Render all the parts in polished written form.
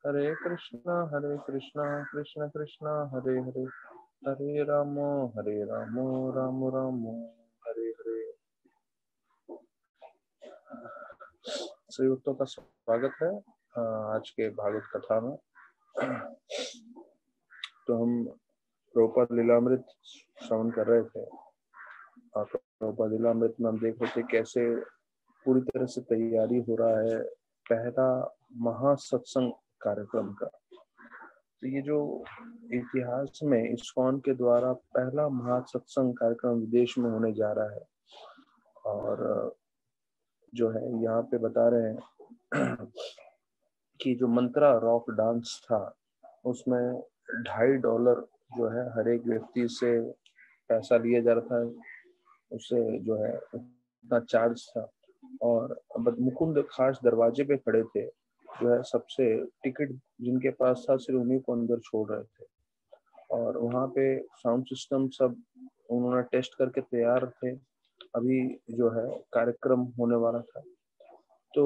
हरे कृष्णा कृष्ण कृष्ण हरे हरे, हरे रामो राम रामो हरे हरे। संयुक्तों का स्वागत है आज के भागवत कथा में। तो हम प्रभुपाद लीलामृत श्रवण कर रहे थे और प्रभुपाद लीलामृत में हम देख रहे थे कैसे पूरी तरह से तैयारी हो रहा है पहला महासत्संग कार्यक्रम का। तो ये जो इतिहास में इस्कॉन के द्वारा पहला महासत्संग कार्यक्रम विदेश में होने जा रहा है, और जो है यहाँ पे बता रहे हैं कि जो मंत्रा रॉक डांस था उसमें $2.5 जो है हर एक व्यक्ति से पैसा लिया जा रहा था, उससे जो है उतना चार्ज था। और मुकुंद खास दरवाजे पे खड़े थे, जो है सबसे टिकट जिनके पास था सिर्फ उन्हीं को अंदर छोड़ रहे थे। और वहाँ पे साउंड सिस्टम सब उन्होंने टेस्ट करके तैयार थे, अभी जो है कार्यक्रम होने वाला था। तो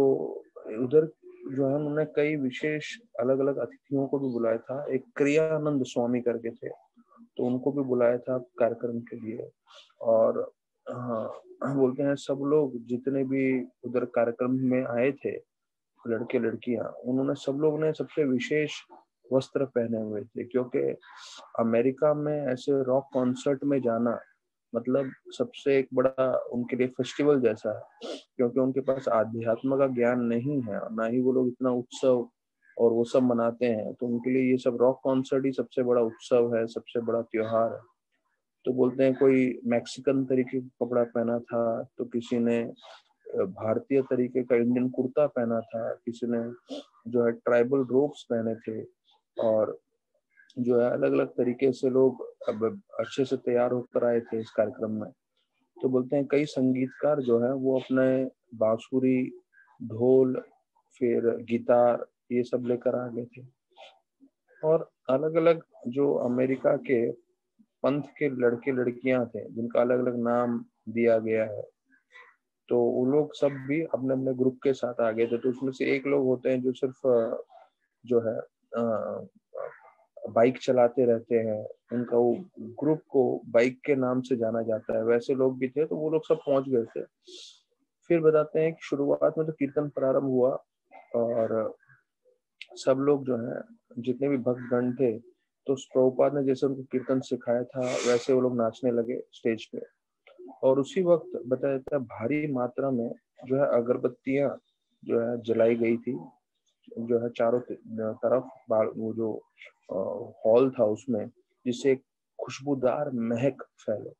उधर जो है उन्होंने कई विशेष अलग अलग अतिथियों को भी बुलाया था। एक क्रियानंद स्वामी करके थे, तो उनको भी बुलाया था कार्यक्रम के लिए। और हाँ, बोलते हैं सब लोग जितने भी उधर कार्यक्रम में आए थे, लड़के लड़कियां, उन्होंने सब लोग ने सबसे विशेष वस्त्र पहने हुए थे, क्योंकि अमेरिका में ऐसे रॉक कॉन्सर्ट में जाना मतलब सबसे एक बड़ा उनके लिए फेस्टिवल जैसा है, क्योंकि उनके पास आध्यात्म का ज्ञान नहीं है और ना ही वो लोग इतना उत्सव और वो सब मनाते हैं। तो उनके लिए ये सब रॉक कॉन्सर्ट ही सबसे बड़ा उत्सव है, सबसे बड़ा त्योहार है। तो बोलते हैं कोई मैक्सिकन तरीके का कपड़ा पहना था, तो किसी ने भारतीय तरीके का इंडियन कुर्ता पहना था, किसी ने जो है ट्राइबल रोब्स पहने थे, और जो है अलग अलग तरीके से लोग अब अच्छे से तैयार होकर आए थे इस कार्यक्रम में। तो बोलते हैं कई संगीतकार जो है वो अपने बांसुरी, ढोल, फिर गिटार ये सब लेकर आ गए थे। और अलग अलग जो अमेरिका के पंथ के लड़के लड़कियां थे जिनका अलग अलग नाम दिया गया है, तो वो लोग सब भी अपने अपने ग्रुप के साथ आ गए थे। तो उसमें से एक लोग होते हैं जो सिर्फ जो है बाइक चलाते रहते हैं, उनका वो ग्रुप को बाइक के नाम से जाना जाता है, वैसे लोग भी थे। तो वो लोग सब पहुंच गए थे। फिर बताते हैं कि शुरुआत में तो कीर्तन प्रारंभ हुआ और सब लोग जो है जितने भी भक्तगण थे, तो प्रभुपाद ने जैसे उनको कीर्तन सिखाया था वैसे वो लोग नाचने लगे स्टेज पे। और उसी वक्त बताया जाता है भारी मात्रा में जो है अगरबत्तियां जो है जलाई गई थी, जो है चारों तरफ वो जो हॉल था उसमें, जिससे एक खुशबूदार महक फैले।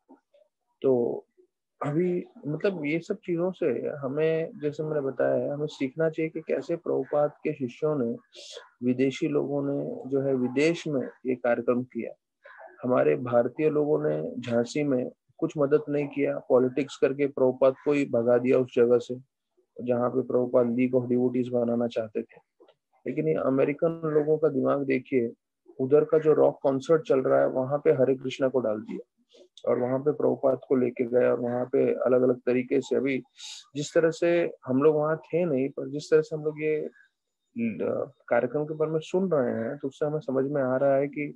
तो अभी मतलब ये सब चीजों से हमें, जैसे मैंने बताया है, हमें सीखना चाहिए कि कैसे प्रभुपाद के शिष्यों ने, विदेशी लोगों ने जो है विदेश में ये कार्यक्रम किया। हमारे भारतीय लोगों ने झांसी में कुछ मदद नहीं किया, पॉलिटिक्स करके प्रभुपाद को ही भगा दिया उस जगह से जहाँ पे प्रभुपाद लीग ऑफ डिवोटीज बनाना चाहते थे। लेकिन ये अमेरिकन लोगों का दिमाग देखिए, उधर का जो रॉक कॉन्सर्ट चल रहा है वहां पे हरे कृष्णा को डाल दिया और वहां पे प्रभुपाद को लेके गए, और वहां पे अलग अलग तरीके से, अभी जिस तरह से हम लोग वहां थे नहीं, पर जिस तरह से हम लोग ये कार्यक्रम के बारे में सुन रहे हैं, तो उससे हमें समझ में आ रहा है कि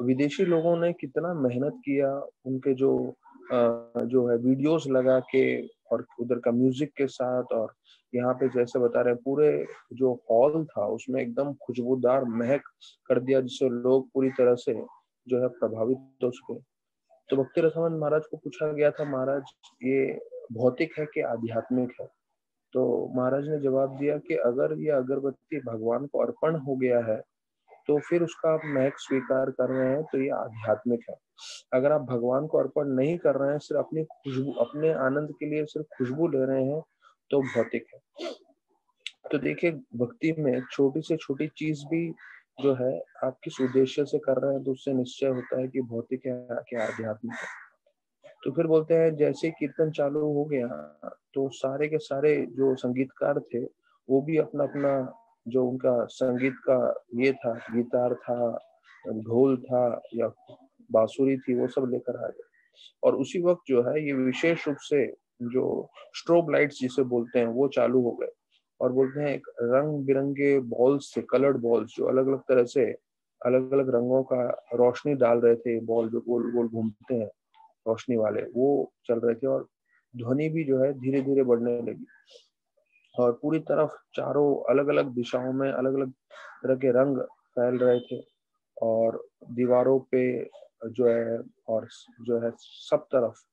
विदेशी लोगों ने कितना मेहनत किया, उनके जो है वीडियोस लगा के और उधर का म्यूजिक के साथ। और यहाँ पे जैसे बता रहे हैं पूरे जो हॉल था उसमें एकदम खुशबूदार महक कर दिया, जिससे लोग पूरी तरह से जो है प्रभावित हो सके। तो भक्ति रसानंद महाराज को पूछा गया था, महाराज ये भौतिक है कि आध्यात्मिक है? तो महाराज ने जवाब दिया कि अगर ये अगरबत्ती भगवान को अर्पण हो गया है तो फिर उसका आप महक स्वीकार कर रहे हैं तो ये आध्यात्मिक है। अगर आप भगवान को अर्पण नहीं कर रहे हैं, सिर्फ अपनी खुशबू, अपने आनंद के लिए सिर्फ खुशबू ले रहे हैं, तो भौतिक है। तो देखिए भक्ति में छोटी से छोटी चीज भी जो है आप किस उद्देश्य से कर रहे हैं, तो उससे निश्चय होता है कि भौतिक है कि आध्यात्मिक है। तो फिर बोलते हैं जैसे कीर्तन चालू हो गया, तो सारे के सारे जो संगीतकार थे वो भी अपना अपना जो उनका संगीत का ये था, गिटार था, ढोल था या बांसुरी थी, वो सब लेकर आ गए। और उसी वक्त जो है ये विशेष रूप से जो स्ट्रोब लाइट्स जिसे बोलते हैं वो चालू हो गए। और बोलते हैं एक रंग बिरंगे बॉल्स थे, कलर्ड बॉल्स, जो अलग अलग तरह से अलग अलग रंगों का रोशनी डाल रहे थे, बॉल जो गोल गोल घूमते हैं रोशनी वाले, वो चल रहे थे। और ध्वनि भी जो है धीरे धीरे बढ़ने लगी, और पूरी तरफ चारों अलग अलग दिशाओं में अलग अलग तरह के रंग फैल रहे थे। और दीवारों पे जो है, और जो है सब तरफ।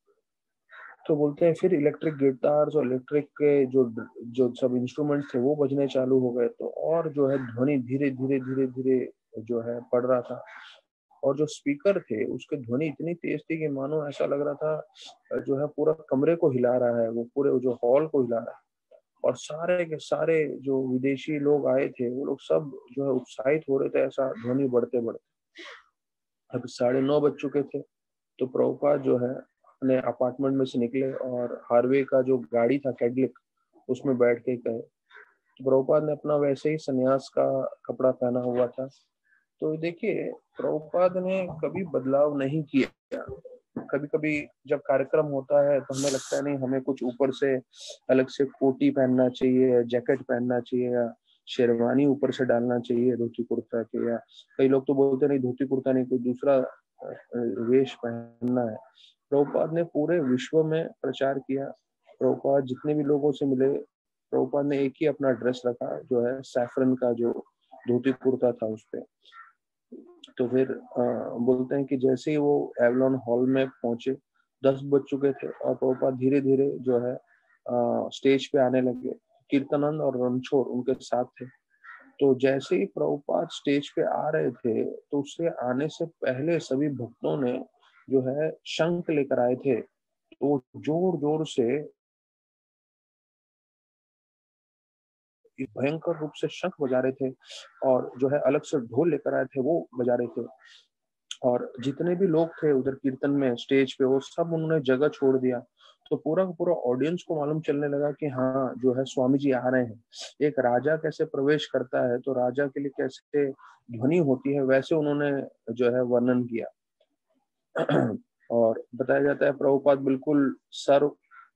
तो बोलते हैं फिर इलेक्ट्रिक गिटार्स और इलेक्ट्रिक के जो जो सब इंस्ट्रूमेंट्स थे वो बजने चालू हो गए। तो और जो है ध्वनि धीरे धीरे धीरे धीरे जो है बढ़ रहा था। और जो स्पीकर थे उसके ध्वनि इतनी तेज थी कि मानो ऐसा लग रहा था जो है पूरा कमरे को हिला रहा है, वो पूरे जो हॉल को हिला रहा है। और सारे के सारे जो विदेशी लोग आए थे वो लोग सब जो है उत्साहित हो रहे थे, ऐसा ध्वनि बढ़ते बढ़ते। अब 9:30 बज चुके थे। तो प्रभुपाद जो है अपने अपार्टमेंट में से निकले और हार्वे का जो गाड़ी था कैडलिक, उसमें बैठ के गए। तो प्रभुपाद ने अपना वैसे ही सन्यास का कपड़ा पहना हुआ था। तो देखिए, प्रभुपाद ने कभी बदलाव नहीं किया। कभी कभी जब कार्यक्रम होता है तो हमें लगता है नहीं, हमें कुछ ऊपर से अलग से कोटी पहनना चाहिए, जैकेट पहनना चाहिए, या शेरवानी ऊपर से डालना चाहिए धोती कुर्ता के। या कई लोग तो बोलते नहीं, धोती कुर्ता नहीं, कोई दूसरा वेश पहनना है। प्रभुपाद ने पूरे विश्व में प्रचार किया। प्रभुपाद जितने भी लोगों से मिले, प्रभुपाद ने एक ही अपना ड्रेस रखा, जो है सैफरन का जो धोती कुर्ता था उस पे। तो फिर बोलते हैं कि जैसे ही वो एवलॉन हॉल में पहुंचे, 10 बज चुके थे, और प्रभुपाद धीरे धीरे जो है स्टेज पे आने लगे। कीर्तनंद और रणछोड़ उनके साथ थे। तो जैसे ही प्रभुपाद स्टेज पे आ रहे थे, तो उससे आने से पहले सभी भक्तों ने जो है शंख लेकर आए थे। तो जोर जोर से भयंकर रूप से शंख बजा रहे थे, और जो है अलग से ढोल लेकर आए थे वो बजा रहे थे। और जितने भी लोग थे उधर कीर्तन में स्टेज पे, वो सब उन्होंने जगह छोड़ दिया। तो पूरा का पूरा ऑडियंस को मालूम चलने लगा कि हाँ जो है स्वामी जी आ रहे हैं। एक राजा कैसे प्रवेश करता है, तो राजा के लिए कैसे ध्वनि होती है, वैसे उन्होंने जो है वर्णन किया। और बताया जाता है प्रभुपाद बिल्कुल सर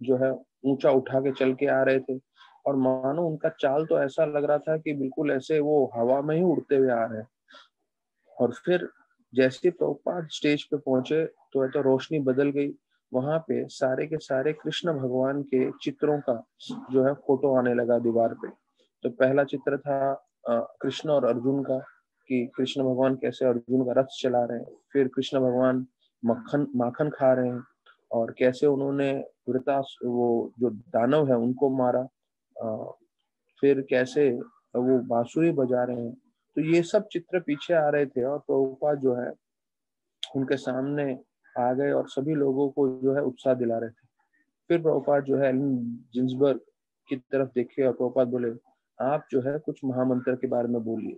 जो है ऊंचा उठा के चल के आ रहे थे। और मानो उनका चाल तो ऐसा लग रहा था कि बिल्कुल ऐसे वो हवा में ही उड़ते हुए आ रहे हैं। और फिर जैसे ही प्रभुपाद स्टेज पे पहुंचे, तो है तो रोशनी बदल गई। वहां पे सारे के सारे कृष्ण भगवान के चित्रों का जो है फोटो आने लगा दीवार पे। तो पहला चित्र था कृष्ण और अर्जुन का, कि कृष्ण भगवान कैसे अर्जुन का रथ चला रहे हैं। फिर कृष्ण भगवान मक्खन माखन खा रहे हैं, और कैसे उन्होंने वृतास वो जो दानव है उनको मारा। अ, फिर कैसे वो बांसुरी बजा रहे हैं। तो ये सब चित्र पीछे आ रहे थे, और प्रभुपाद जो है उनके सामने आ गए और सभी लोगों को जो है उत्साह दिला रहे थे। फिर प्रभुपाद जो है एलन जिन्सबर्ग की तरफ देखे, और प्रभुपाद बोले, आप जो है कुछ महामंत्र के बारे में बोलिए।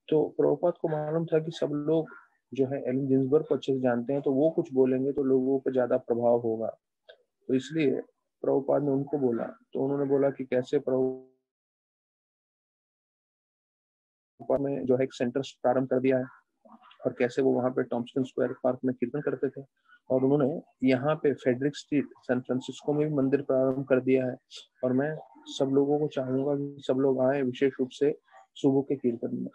तो प्रभुपाद को मालूम था कि सब लोग जो है एलन जिन्सबर्ग को अच्छे से जानते हैं, तो वो कुछ बोलेंगे तो लोगों पर ज्यादा प्रभाव होगा। तो इसलिए प्रभुपाद ने उनको बोला। तो उन्होंने बोला कि कैसे प्रभुपाद ने जो है एक सेंटर प्रारंभ कर दिया है, और कैसे वो वहां पे टॉम्सन स्क्वायर पार्क में कीर्तन करते थे। और उन्होंने यहाँ पे फेडरिक स्ट्रीट सैन फ्रांसिस्को में भी मंदिर प्रारंभ कर दिया है। और मैं सब लोगों को चाहूंगा कि सब लोग आए, विशेष रूप से सुबह के कीर्तन में।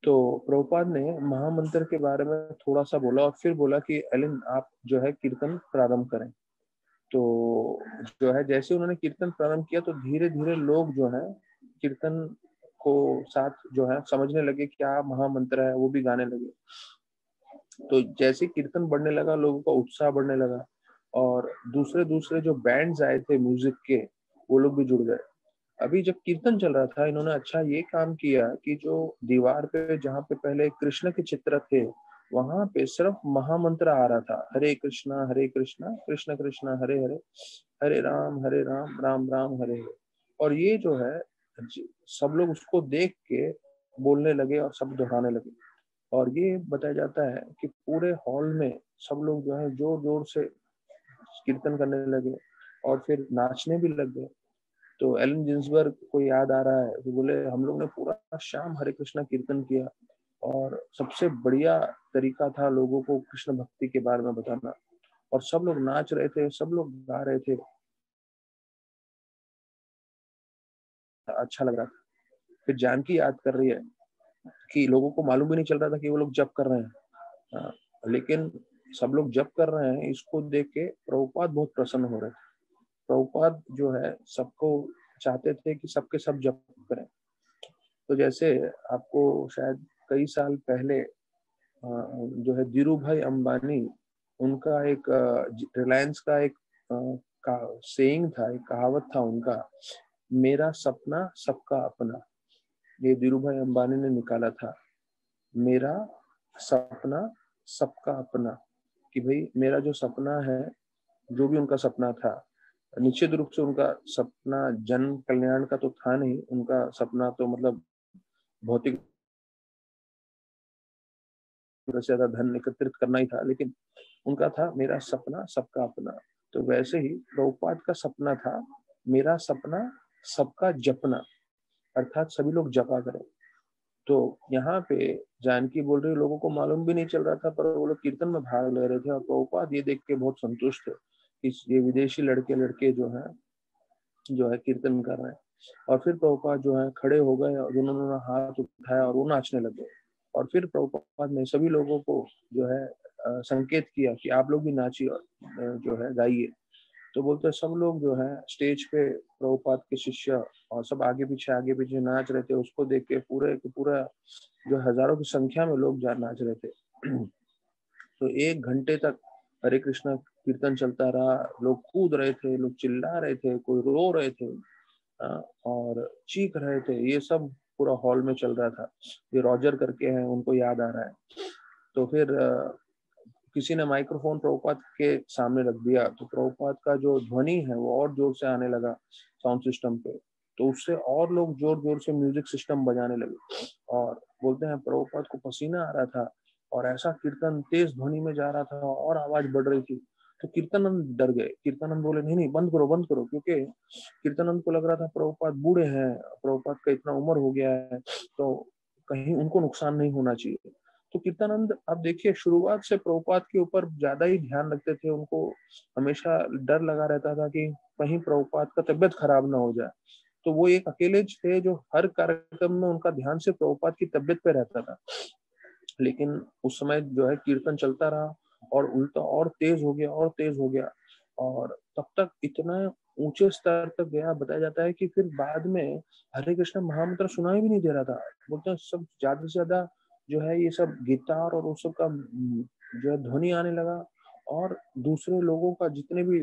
तो प्रभुपाद ने महामंत्र के बारे में थोड़ा सा बोला, और फिर बोला कि एलन आप जो है कीर्तन प्रारंभ करें। तो जो है जैसे उन्होंने कीर्तन प्रारंभ किया, तो धीरे धीरे लोग जो है कीर्तन को साथ जो है समझने लगे, क्या महामंत्र है, वो भी गाने लगे। तो जैसे कीर्तन बढ़ने लगा, लोगों का उत्साह बढ़ने लगा, और दूसरे दूसरे जो बैंड्स आए थे म्यूजिक के, वो लोग भी जुड़ गए। अभी जब कीर्तन चल रहा था, इन्होंने अच्छा ये काम किया कि जो दीवार पे जहाँ पे पहले कृष्ण के चित्र थे, वहां पे सिर्फ महामंत्र आ रहा था, हरे कृष्णा कृष्ण कृष्ण हरे हरे, हरे राम राम राम हरे हरे। और ये जो है सब लोग उसको देख के बोलने लगे और सब दोहराने लगे। और ये बताया जाता है कि पूरे हॉल में सब लोग जो है जोर जोर से कीर्तन करने लगे, और फिर नाचने भी लग गए। तो एलन जिन्सबर्ग को याद आ रहा है, वो बोले, हम लोग ने पूरा शाम हरे कृष्णा कीर्तन किया, और सबसे बढ़िया तरीका था लोगों को कृष्ण भक्ति के बारे में बताना। और सब लोग नाच रहे थे, सब लोग गा रहे थे। अच्छा लग रहा था। फिर जानकी याद कर रही है कि लोगों को मालूम भी नहीं चल रहा था कि वो लोग जप कर रहे हैं। हाँ, लेकिन सब लोग जप कर रहे हैं, इसको देख के प्रभुपाद बहुत प्रसन्न हो रहे थे। प्रभुपाद जो है सबको चाहते थे कि सबके सब जप करें। तो जैसे आपको शायद कई साल पहले जो है धीरू भाई अंबानी, उनका एक रिलायंस का एक सेइंग था, एक कहावत था उनका, मेरा सपना सबका अपना। ये धीरू भाई अंबानी ने निकाला था, मेरा सपना सबका अपना। कि भाई मेरा जो सपना है, जो भी उनका सपना था, निश्चित रूप से उनका सपना जन कल्याण का तो था नहीं, उनका सपना तो मतलब भौतिक से ज्यादा धन एकत्रित करना ही था, लेकिन उनका था मेरा सपना सबका अपना। तो वैसे ही प्रभुपाद का सपना था, मेरा सपना सबका जपना, अर्थात सभी लोग जपा करें। तो यहाँ पे जानकी बोल रही, लोगों को मालूम भी नहीं चल रहा था, पर वो लोग कीर्तन में भाग ले रहे थे, और प्रभुपाद ये देख के बहुत संतुष्ट थे कि ये विदेशी लड़के लड़के जो है कीर्तन कर रहे हैं। और फिर प्रभुपाद जो है खड़े हो गए और उन्होंने हाथ उठाया और वो नाचने लगे। और फिर प्रभुपाद ने सभी लोगों को जो है संकेत किया कि आप लोग भी नाचिए और जो है गाइए। तो बोलते सब लोग जो है स्टेज पे प्रभुपाद के शिष्य और सब आगे पीछे नाच रहे थे। उसको देख के पूरा जो हजारों की संख्या में लोग नाच रहे थे। तो 1 घंटे तक हरे कृष्णा कीर्तन चलता रहा। लोग कूद रहे थे, लोग चिल्ला रहे थे, कोई रो रहे थे और चीख रहे थे। ये सब पूरा हॉल में चल रहा था। ये रॉजर करके हैं, उनको याद आ रहा है। तो फिर किसी ने माइक्रोफोन प्रभुपाद के सामने रख दिया, तो प्रभुपाद का जो ध्वनि है वो और जोर से आने लगा साउंड सिस्टम पे। तो उससे और लोग जोर जोर से म्यूजिक सिस्टम बजाने लगे। और बोलते हैं प्रभुपाद को पसीना आ रहा था और ऐसा कीर्तन तेज ध्वनि में जा रहा था और आवाज बढ़ रही थी। तो कीर्तनंद डर गए। कीर्तनंद बोले नहीं नहीं, बंद करो बंद करो, क्योंकि कीर्तनंद को लग रहा था प्रभुपाद बूढ़े हैं, प्रभुपाद का इतना उम्र हो गया है, तो कहीं उनको नुकसान नहीं होना चाहिए। तो कीर्तनंद आप देखिए शुरुआत से प्रभुपाद के ऊपर ज्यादा ही ध्यान रखते थे। उनको हमेशा डर लगा रहता था कि कहीं प्रभुपाद का तबियत खराब ना हो जाए। तो वो एक अकेले थे जो हर कार्यक्रम में उनका ध्यान से प्रभुपाद की तबियत पे रहता था। लेकिन उस समय जो है कीर्तन चलता रहा और उल्टा और तेज हो गया और तेज हो गया, और तब तक इतना ऊंचे स्तर तक गया, बताया जाता है कि फिर बाद में हरे कृष्ण महामंत्र सुनाई भी नहीं दे रहा था। बोलते हैं सब ज्यादा से ज्यादा जो है ये सब गिटार और उस सब का जो है ध्वनि आने लगा। और दूसरे लोगों का जितने भी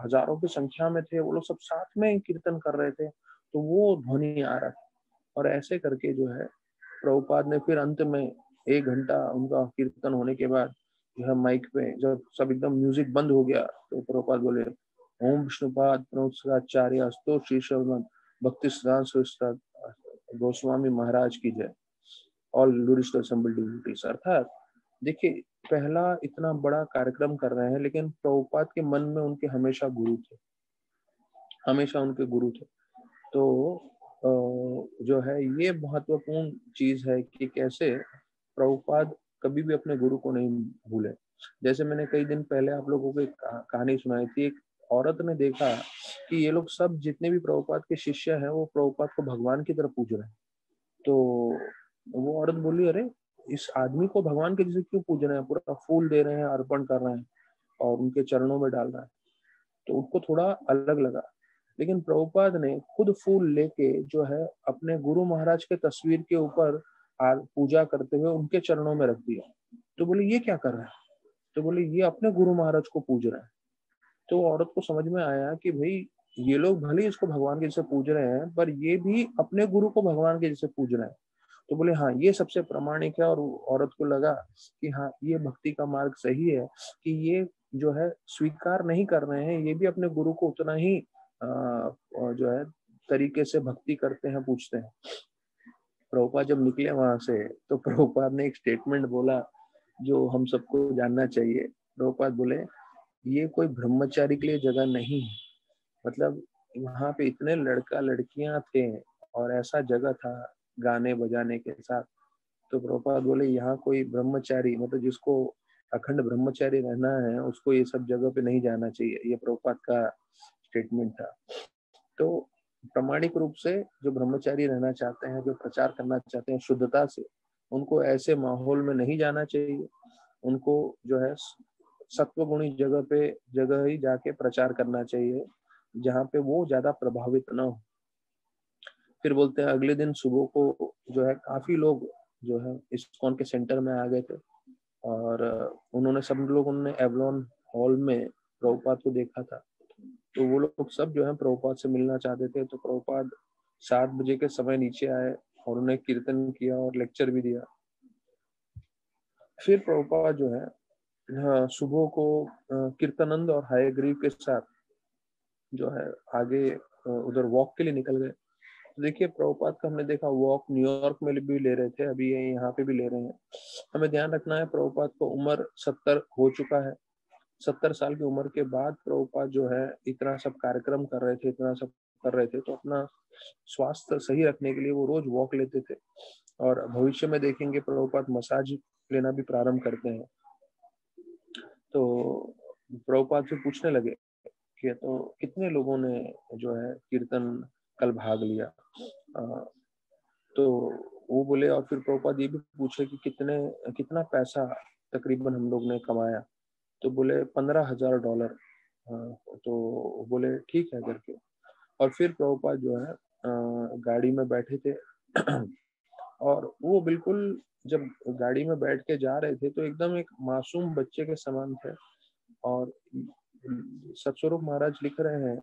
हजारों की संख्या में थे, वो लोग सब साथ में कीर्तन कर रहे थे, तो वो ध्वनि आ रहा था। और ऐसे करके जो है प्रभुपाद ने फिर अंत में 1 घंटा उनका कीर्तन होने के बाद जो है माइक पे जब सब एकदम म्यूजिक बंद हो गया, तो प्रभुपाद बोले, ओम विष्णुपाद प्रणोत्साचार्य स्तो श्री श्रीमद भक्ति सिद्धांत गोस्वामी महाराज की जय, ऑल लूरिस्ट असेंबल डिवोटीज। अर्थात देखिए पहला इतना बड़ा कार्यक्रम कर रहे हैं, लेकिन प्रभुपाद के मन में उनके हमेशा गुरु थे, हमेशा उनके गुरु थे। तो जो है ये महत्वपूर्ण चीज है कि कैसे प्रभुपाद कभी भी अपने गुरु को नहीं भूले। जैसे मैंने कई दिन पहले आप लोगों को एक कहानी सुनाई थी। एक औरत ने देखा कि ये लोग सब जितने भी प्रभुपाद के शिष्य हैं वो प्रभुपाद को भगवान की तरह पूज रहे हैं। तो वो औरत बोली, अरे इस आदमी को भगवान के जैसे क्यों पूज रहे हैं, पूरा फूल दे रहे हैं, अर्पण कर रहे हैं और उनके चरणों में डाल रहे हैं। तो उनको थोड़ा अलग लगा। लेकिन प्रभुपाद ने खुद फूल लेके जो है अपने गुरु महाराज के तस्वीर के ऊपर पूजा करते हुए उनके चरणों में रख दिया। तो बोले ये क्या कर रहा है? तो बोले ये अपने गुरु महाराज को पूज रहे हैं। तो औरत को समझ में आया कि भाई ये लोग भले इसको भगवान के जैसे पूज रहे हैं, पर ये भी अपने गुरु को भगवान के जैसे पूज रहे हैं। तो बोले हाँ ये सबसे प्रामाणिक है। और औरत को लगा कि हाँ ये भक्ति का मार्ग सही है, कि ये जो है स्वीकार नहीं कर रहे हैं, ये भी अपने गुरु को उतना ही जो है तरीके से भक्ति करते हैं, पूछते हैं। प्रभुपाद जब निकले वहां से, तो प्रभुपाद ने एक स्टेटमेंट बोला जो हम सबको जानना चाहिए। प्रभुपाद बोले ये कोई ब्रह्मचारी के लिए जगह नहीं है। मतलब वहां पे इतने लड़का लड़कियां थे और ऐसा जगह था गाने बजाने के साथ। तो प्रभुपाद बोले यहाँ कोई ब्रह्मचारी, मतलब जिसको अखंड ब्रह्मचारी रहना है, उसको ये सब जगह पे नहीं जाना चाहिए। ये प्रभुपाद का स्टेटमेंट था। तो प्रामाणिक रूप से जो ब्रह्मचारी रहना चाहते हैं, जो प्रचार करना चाहते हैं शुद्धता से, उनको ऐसे माहौल में नहीं जाना चाहिए। उनको जो है सत्वगुणी जगह ही जाके प्रचार करना चाहिए, जहाँ पे वो ज्यादा प्रभावित ना हो। फिर बोलते हैं अगले दिन सुबह को जो है काफी लोग जो है इस्कॉन के सेंटर में आ गए थे, और उन्होंने सब लोग उन्होंने एवलॉन हॉल में प्रभुपाद को देखा था। तो वो लोग सब जो है प्रभुपाद से मिलना चाहते थे। तो प्रभुपाद 7 बजे के समय नीचे आए और उन्हें कीर्तन किया और लेक्चर भी दिया। फिर प्रभुपाद जो है सुबह को कीर्तनानंद और हयग्रीव के साथ जो है आगे उधर वॉक के लिए निकल गए। तो देखिए प्रभुपाद का हमने देखा वॉक न्यूयॉर्क में भी ले रहे थे, अभी ये यहाँ पे भी ले रहे हैं। हमें ध्यान रखना है प्रभुपाद को उम्र 70 हो चुका है। 70 साल की उम्र के बाद प्रभुपाद जो है इतना सब कार्यक्रम कर रहे थे, इतना सब कर रहे थे, तो अपना स्वास्थ्य सही रखने के लिए वो रोज वॉक लेते थे। और भविष्य में देखेंगे प्रभुपाद मसाज लेना भी प्रारंभ करते हैं। तो प्रभुपाद से पूछने लगे कि तो कितने लोगों ने जो है कीर्तन कल भाग लिया। तो वो बोले, और फिर प्रभुपाद ये भी पूछे कि कितना पैसा तकरीबन हम लोग ने कमाया। तो बोले $15,000। तो बोले ठीक है करके। और फिर प्रभुपाद जो है गाड़ी में बैठे थे और वो बिल्कुल जब गाड़ी में बैठ के जा रहे थे तो एकदम एक मासूम बच्चे के समान थे। और सतस्वरूप महाराज लिख रहे हैं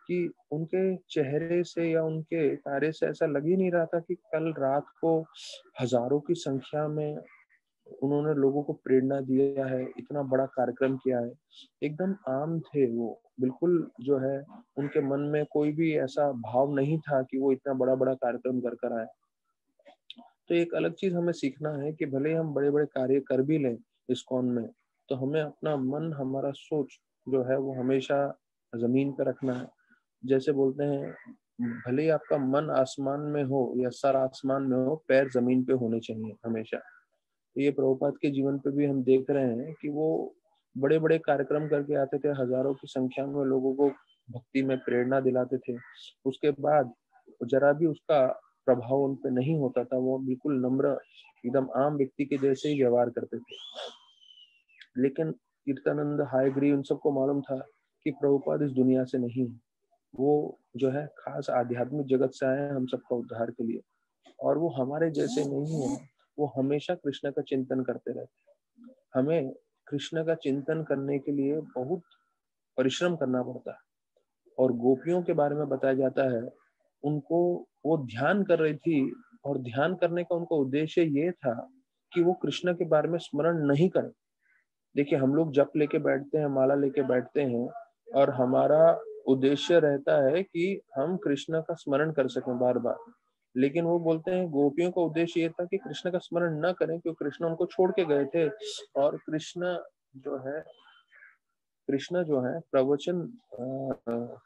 कि उनके चेहरे से या उनके कार्य से ऐसा लग ही नहीं रहा था कि कल रात को हजारों की संख्या में उन्होंने लोगों को प्रेरणा दिया है, इतना बड़ा कार्यक्रम किया है। एकदम आम थे वो, बिल्कुल जो है उनके मन में कोई भी ऐसा भाव नहीं था कि वो इतना बड़ा बड़ा कार्यक्रम कर कर आए। तो एक अलग चीज हमें सीखना है कि भले ही हम बड़े बड़े कार्य कर भी लें इस्कॉन में, तो हमें अपना मन, हमारा सोच जो है वो हमेशा जमीन पर रखना है। जैसे बोलते हैं भले ही आपका मन आसमान में हो या सर आसमान में हो, पैर जमीन पे होने चाहिए हमेशा। तो ये प्रभुपाद के जीवन पे भी हम देख रहे हैं कि वो बड़े बड़े कार्यक्रम करके आते थे, हजारों की संख्या में लोगों को भक्ति में प्रेरणा दिलाते थे। उसके बाद जरा भी उसका प्रभाव उन पे नहीं होता था, वो बिल्कुल नम्र एकदम आम व्यक्ति के जैसे ही व्यवहार करते थे। लेकिन कीर्तनानंद, हयग्रीव, उन सबको मालूम था कि प्रभुपाद इस दुनिया से नहीं है। वो जो है खास आध्यात्मिक जगत से आए हैं हम सबका उद्धार के लिए, और वो हमारे जैसे नहीं है। वो हमेशा कृष्ण का चिंतन करते रहते हैं। हमें कृष्ण का चिंतन करने के लिए बहुत परिश्रम करना पड़ता है। और गोपियों के बारे में बताया जाता है, उनको वो ध्यान कर रही थी, और ध्यान करने का उनका उद्देश्य ये था कि वो कृष्ण के बारे में स्मरण नहीं करें। देखिए हम लोग जप लेके बैठते हैं, माला लेके बैठते हैं, और हमारा उद्देश्य रहता है कि हम कृष्ण का स्मरण कर सकें बार बार। लेकिन वो बोलते हैं गोपियों का उद्देश्य ये था कि कृष्ण का स्मरण न करें, क्योंकि कृष्ण उनको छोड़ के गए थे। और जो है कृष्ण जो है प्रवचन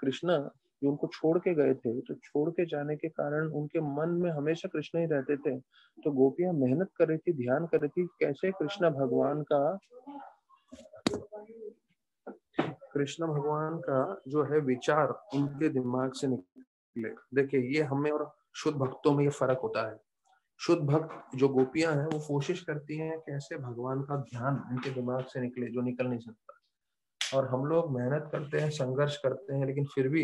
कृष्ण जो उनको छोड़ के गए थे, तो छोड़ के जाने के कारण उनके मन में हमेशा कृष्ण ही रहते थे। तो गोपियां मेहनत कर रही थी, ध्यान कर रही थी कैसे कृष्ण भगवान का जो है विचार उनके दिमाग से निकले। देखिए ये हमें और शुद्ध भक्तों में ये फर्क होता है। शुद्ध भक्त जो गोपियां हैं वो कोशिश करती हैं कैसे भगवान का ध्यान उनके दिमाग से निकले, जो निकल नहीं सकता। और हम लोग मेहनत करते हैं, संघर्ष करते हैं, लेकिन फिर भी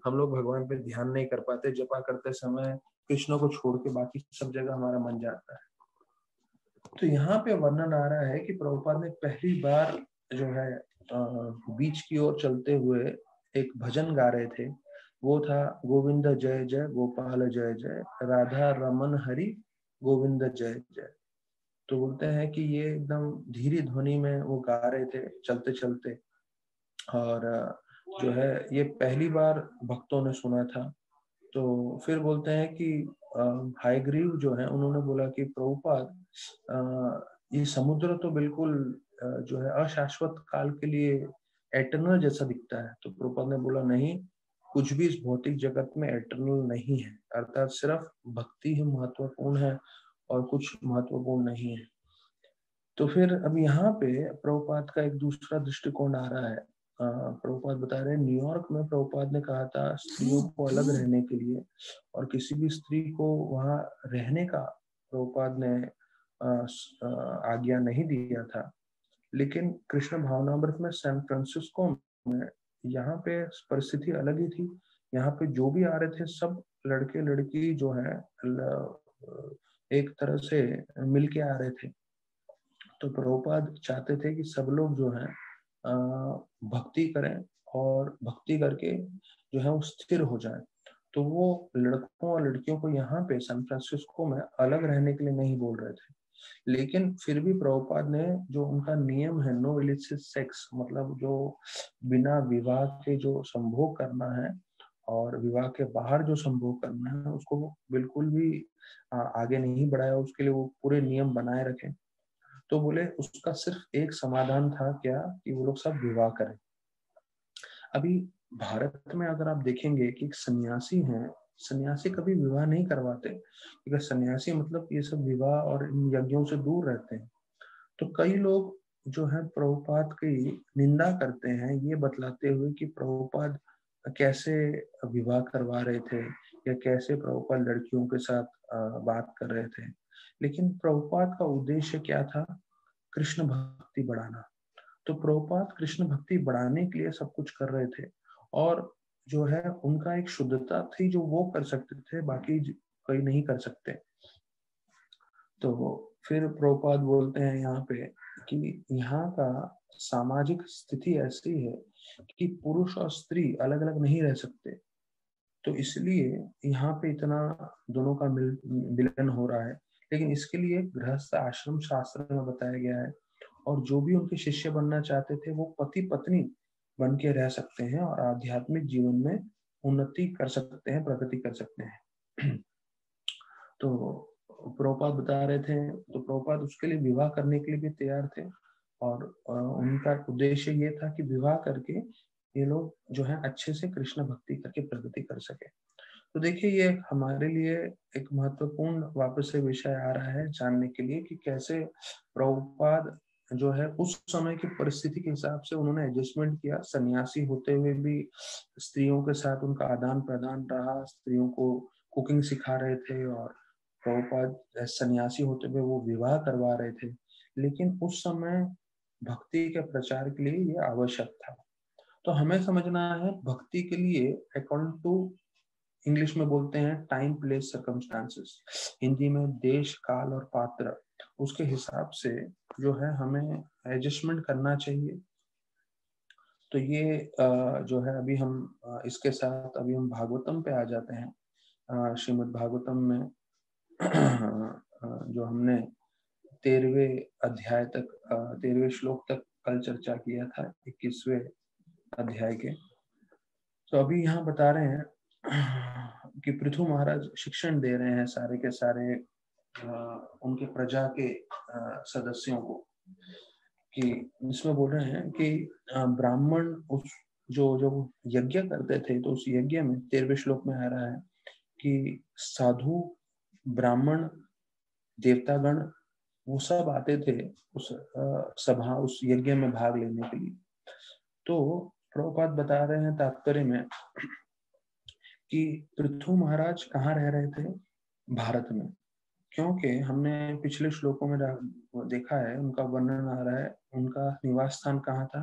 हम लोग भगवान पे ध्यान नहीं कर पाते। जपा करते समय कृष्ण को छोड़ के बाकी सब जगह हमारा मन जाता है। तो यहाँ पे वर्णन आ रहा है कि प्रभुपाद ने पहली बार जो है बीच की ओर चलते हुए एक भजन गा रहे थे। वो था गोविंद जय जय गोपाल जय जय, राधा रमन हरि गोविंद जय जय। तो बोलते हैं कि ये एकदम धीरे ध्वनि में वो गा रहे थे चलते चलते। और जो है ये पहली बार भक्तों ने सुना था। तो फिर बोलते हैं कि हयग्रीव जो है उन्होंने बोला कि प्रभुपाद ये समुद्र तो बिल्कुल जो है अशाश्वत काल के लिए एटर्नल जैसा दिखता है। तो प्रभुपाद ने बोला नहीं, कुछ भी इस भौतिक जगत में एटर्नल नहीं है, अर्थात सिर्फ भक्ति ही महत्वपूर्ण है और कुछ महत्वपूर्ण नहीं है। तो फिर अब यहाँ पे प्रभुपाद का एक दूसरा दृष्टिकोण आ रहा है। प्रभुपाद बता रहे हैं, न्यूयॉर्क में प्रभुपाद ने कहा था स्त्रियों को अलग रहने के लिए, और किसी भी स्त्री को वहां रहने का प्रभुपाद ने आज्ञा नहीं दिया था। लेकिन कृष्ण भावनामृत में सैन फ्रांसिस्को में यहाँ पे परिस्थिति अलग ही थी। यहाँ पे जो भी आ रहे थे सब लड़के लड़की जो है एक तरह से मिल के आ रहे थे। तो प्रभुपाद चाहते थे कि सब लोग जो है भक्ति करें, और भक्ति करके जो है वो स्थिर हो जाए। तो वो लड़कों और लड़कियों को यहाँ पे सैन फ्रांसिस्को में अलग रहने के लिए नहीं बोल रहे थे। लेकिन फिर भी प्रभुपाद ने जो उनका नियम है, नो इलिसिट सेक्स, मतलब जो बिना विवाह के जो संभोग करना है और विवाह के बाहर जो संभोग करना है, उसको बिल्कुल भी आगे नहीं बढ़ाया, उसके लिए वो पूरे नियम बनाए रखे। तो बोले उसका सिर्फ एक समाधान था, क्या, कि वो लोग सब विवाह करें। अभी भारत में अगर आप देखेंगे कि सन्यासी हैं, सन्यासी कभी विवाह नहीं करवाते, क्योंकि सन्यासी मतलब ये सब विवाह और इन यज्ञों से दूर रहते हैं। तो कई लोग जो है प्रभुपाद की निंदा करते हैं, ये बतलाते हुए कि प्रभुपाद कैसे विवाह करवा रहे थे, या कैसे प्रभुपाद लड़कियों के साथ बात कर रहे थे। लेकिन प्रभुपाद का उद्देश्य क्या था? कृष्ण भक्ति बढ़ाना। तो प्रभुपाद कृष्ण भक्ति बढ़ाने के लिए सब कुछ कर रहे थे, और जो है उनका एक शुद्धता थी जो वो कर सकते थे, बाकी कोई नहीं कर सकते। तो फिर प्रभुपाद बोलते हैं यहाँ पे कि यहाँ का सामाजिक स्थिति ऐसी है कि पुरुष और स्त्री अलग अलग नहीं रह सकते। तो इसलिए यहाँ पे इतना दोनों का मिलन हो रहा है। लेकिन इसके लिए गृहस्थ आश्रम शास्त्र में बताया गया है, और जो भी उनके शिष्य बनना चाहते थे वो पति पत्नी बन के रह सकते हैं और आध्यात्मिक जीवन में उन्नति कर सकते हैं, प्रगति कर सकते हैं। तो प्रभुपाद बता रहे थे, तो प्रभुपाद उसके लिए विवाह करने के लिए भी तैयार थे, और उनका उद्देश्य ये था कि विवाह करके ये लोग जो है अच्छे से कृष्ण भक्ति करके प्रगति कर सके। तो देखिए ये हमारे लिए एक महत्वपूर्ण वापस से विषय आ रहा है जानने के लिए कि कैसे प्रभुपाद जो है उस समय की परिस्थिति के हिसाब से उन्होंने एडजस्टमेंट किया। सन्यासी होते हुए भी स्त्रियों के साथ उनका आदान प्रदान रहा, स्त्रियों को कुकिंग सिखा रहे थे, और प्रभुपाद सन्यासी होते हुए वो विवाह करवा रहे थे। लेकिन उस समय भक्ति के प्रचार के लिए ये आवश्यक था। तो हमें समझना है भक्ति के लिए अकॉर्डिंग टू, इंग्लिश में बोलते हैं टाइम प्लेस सर्कमस्टांसेस, हिंदी में देश काल और पात्र, उसके हिसाब से जो है हमें एडजस्टमेंट करना चाहिए। तो ये जो है अभी हम इसके साथ अभी हम भागवतम पे आ जाते हैं। श्रीमद् भागवतम में जो हमने 13वें अध्याय तक 13वें श्लोक तक कल चर्चा किया था, 21वें अध्याय के। तो अभी यहाँ बता रहे हैं कि पृथु महाराज शिक्षण दे रहे हैं सारे के सारे उनके प्रजा के सदस्यों को, कि इसमें बोल रहे हैं कि ब्राह्मण उस जो जो यज्ञ करते थे, तो उस यज्ञ में 13वें श्लोक में आ रहा है कि साधु ब्राह्मण देवतागण वो सब आते थे उस सभा, उस यज्ञ में भाग लेने के लिए। तो प्रभुपाद बता रहे हैं तात्पर्य में कि पृथु महाराज कहाँ रह रहे थे? भारत में। क्योंकि हमने पिछले श्लोकों में देखा है, उनका वर्णन आ रहा है, उनका निवास स्थान कहाँ था?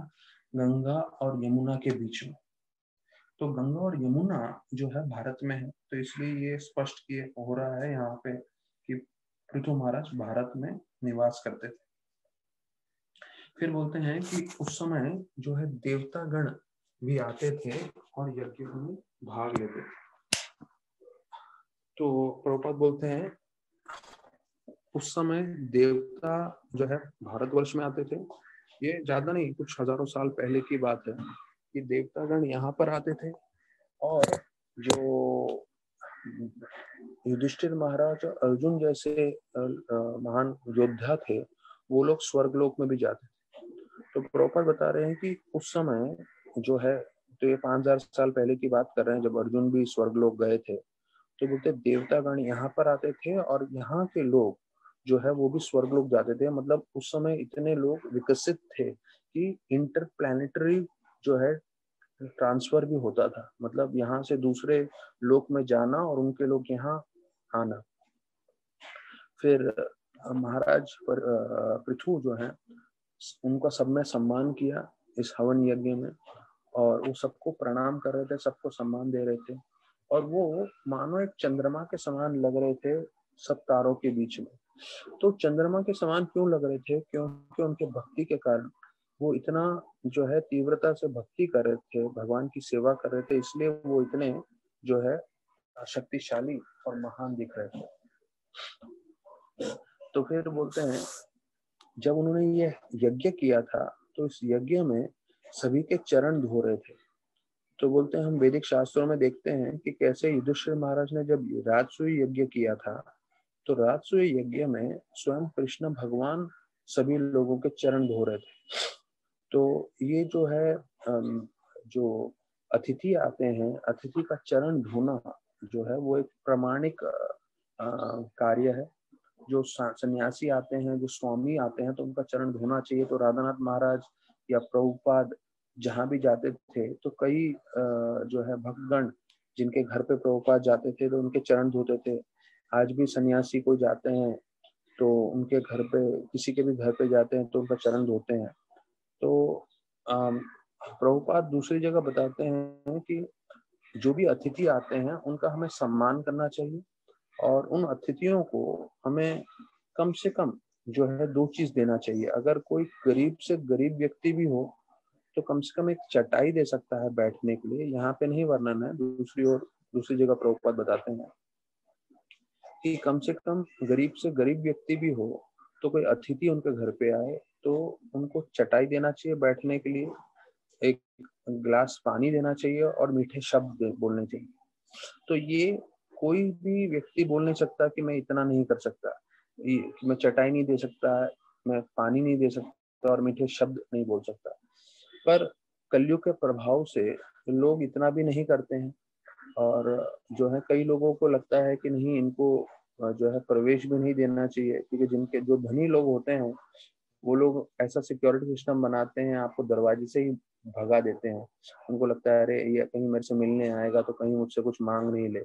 गंगा और यमुना के बीच में। तो गंगा और यमुना जो है भारत में है, तो इसलिए ये स्पष्ट किए हो रहा है यहाँ पे कि पृथु महाराज भारत में निवास करते थे। फिर बोलते हैं कि उस समय जो है देवतागण भी आते थे और यज्ञों में भाग लेते थे। तो प्रभुपाद बोलते हैं उस समय देवता जो है भारतवर्ष में आते थे। ये ज्यादा नहीं, कुछ हजारों साल पहले की बात है कि देवतागण यहाँ पर आते थे, और जो युधिष्ठिर महाराज और अर्जुन जैसे महान योद्धा थे, वो लोग स्वर्गलोक में भी जाते थे। तो प्रभुपाद बता रहे हैं कि उस समय जो है, तो ये 5000 साल पहले की बात कर रहे हैं जब अर्जुन भी स्वर्गलोक गए थे। तो बोलते देवतागण यहाँ पर आते थे, और यहाँ के लोग जो है वो भी स्वर्गलोक जाते थे। मतलब उस समय इतने लोग विकसित थे कि इंटरप्लैनेटरी जो है ट्रांसफर भी होता था, मतलब यहाँ से दूसरे लोक में जाना और उनके लोग यहाँ आना। फिर महाराज पृथु जो है उनका सब में सम्मान किया इस हवन यज्ञ में, और वो सबको प्रणाम कर रहे थे, सबको सम्मान दे रहे थे, और वो मानो एक चंद्रमा के समान लग रहे थे सब तारों के बीच में। तो चंद्रमा के समान क्यों लग रहे थे? क्योंकि उनके भक्ति के कारण वो इतना जो है तीव्रता से भक्ति कर रहे थे, भगवान की सेवा कर रहे थे, इसलिए वो इतने जो है शक्तिशाली और महान दिख रहे थे। तो फिर बोलते हैं जब उन्होंने ये यज्ञ किया था तो इस यज्ञ में सभी के चरण धो रहे थे। तो बोलते हैं हम वैदिक शास्त्रों में देखते हैं कि कैसे युधिष्ठिर महाराज ने जब राजसूय यज्ञ किया था तो राजसूय यज्ञ में स्वयं कृष्ण भगवान सभी लोगों के चरण धो रहे थे। तो ये जो है जो अतिथि आते हैं, अतिथि का चरण धोना जो है वो एक प्रामाणिक कार्य है। जो सन्यासी आते हैं, जो स्वामी आते हैं, तो उनका चरण धोना चाहिए। तो राधानाथ महाराज या प्रभुपाद जहाँ भी जाते थे तो कई जो है भक्तगण जिनके घर पे प्रभुपाद जाते थे तो उनके चरण धोते थे। आज भी सन्यासी कोई जाते हैं तो उनके घर पे, किसी के भी घर पे जाते हैं तो उनका चरण धोते हैं। तो प्रभुपाद दूसरी जगह बताते हैं कि जो भी अतिथि आते हैं उनका हमें सम्मान करना चाहिए, और उन अतिथियों को हमें कम से कम जो है 2 चीज देना चाहिए। अगर कोई गरीब से गरीब व्यक्ति भी हो तो कम से कम एक चटाई दे सकता है बैठने के लिए। यहाँ पे नहीं वर्णन है, दूसरी ओर दूसरी जगह प्रभुपाद बताते हैं कि कम से कम गरीब से गरीब व्यक्ति भी हो तो कोई अतिथि उनके घर पे आए तो उनको चटाई देना चाहिए बैठने के लिए, एक गिलास पानी देना चाहिए और मीठे शब्द बोलने चाहिए। तो ये कोई भी व्यक्ति बोल नहीं सकता कि मैं इतना नहीं कर सकता, मैं चटाई नहीं दे सकता, मैं पानी नहीं दे सकता और मीठे शब्द नहीं बोल सकता। पर कलयुग के प्रभाव से लोग इतना भी नहीं करते हैं, और जो है कई लोगों को लगता है कि नहीं, इनको जो है प्रवेश भी नहीं देना चाहिए, क्योंकि जिनके जो धनी लोग होते हैं वो लोग ऐसा सिक्योरिटी सिस्टम बनाते हैं, आपको दरवाजे से ही भगा देते हैं। उनको लगता है अरे ये कहीं मेरे से मिलने आएगा तो कहीं मुझसे कुछ मांग नहीं ले।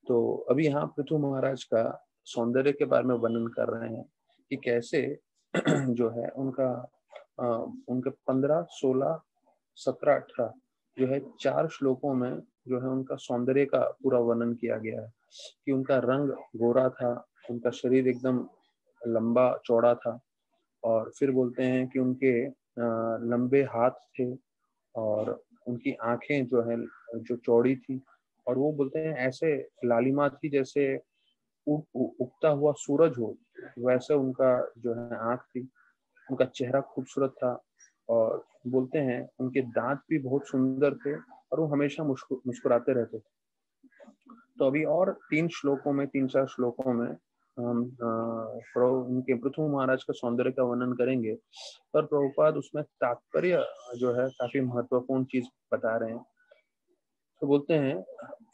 तो अभी यहाँ पृथु महाराज का सौंदर्य के बारे में वर्णन कर रहे हैं कि कैसे जो है उनका उनके 15, 16, 17, 18 जो है 4 श्लोकों में जो है उनका सौंदर्य का पूरा वर्णन किया गया है कि उनका रंग गोरा था, उनका शरीर एकदम लंबा चौड़ा था, और फिर बोलते हैं कि उनके लंबे हाथ थे, और उनकी आंखें जो है जो चौड़ी थी, और वो बोलते हैं ऐसे लालिमा थी जैसे उगता हुआ सूरज हो, वैसे उनका जो है आंख थी। उनका चेहरा खूबसूरत था, और बोलते हैं उनके दांत भी बहुत सुंदर थे, और वो हमेशा मुस्कुराते रहते थे। तो अभी और 3-4 श्लोकों में हम उनके पृथु महाराज का सौंदर्य का वर्णन करेंगे, पर प्रभुपाद उसमें तात्पर्य जो है काफी महत्वपूर्ण चीज बता रहे हैं। तो बोलते हैं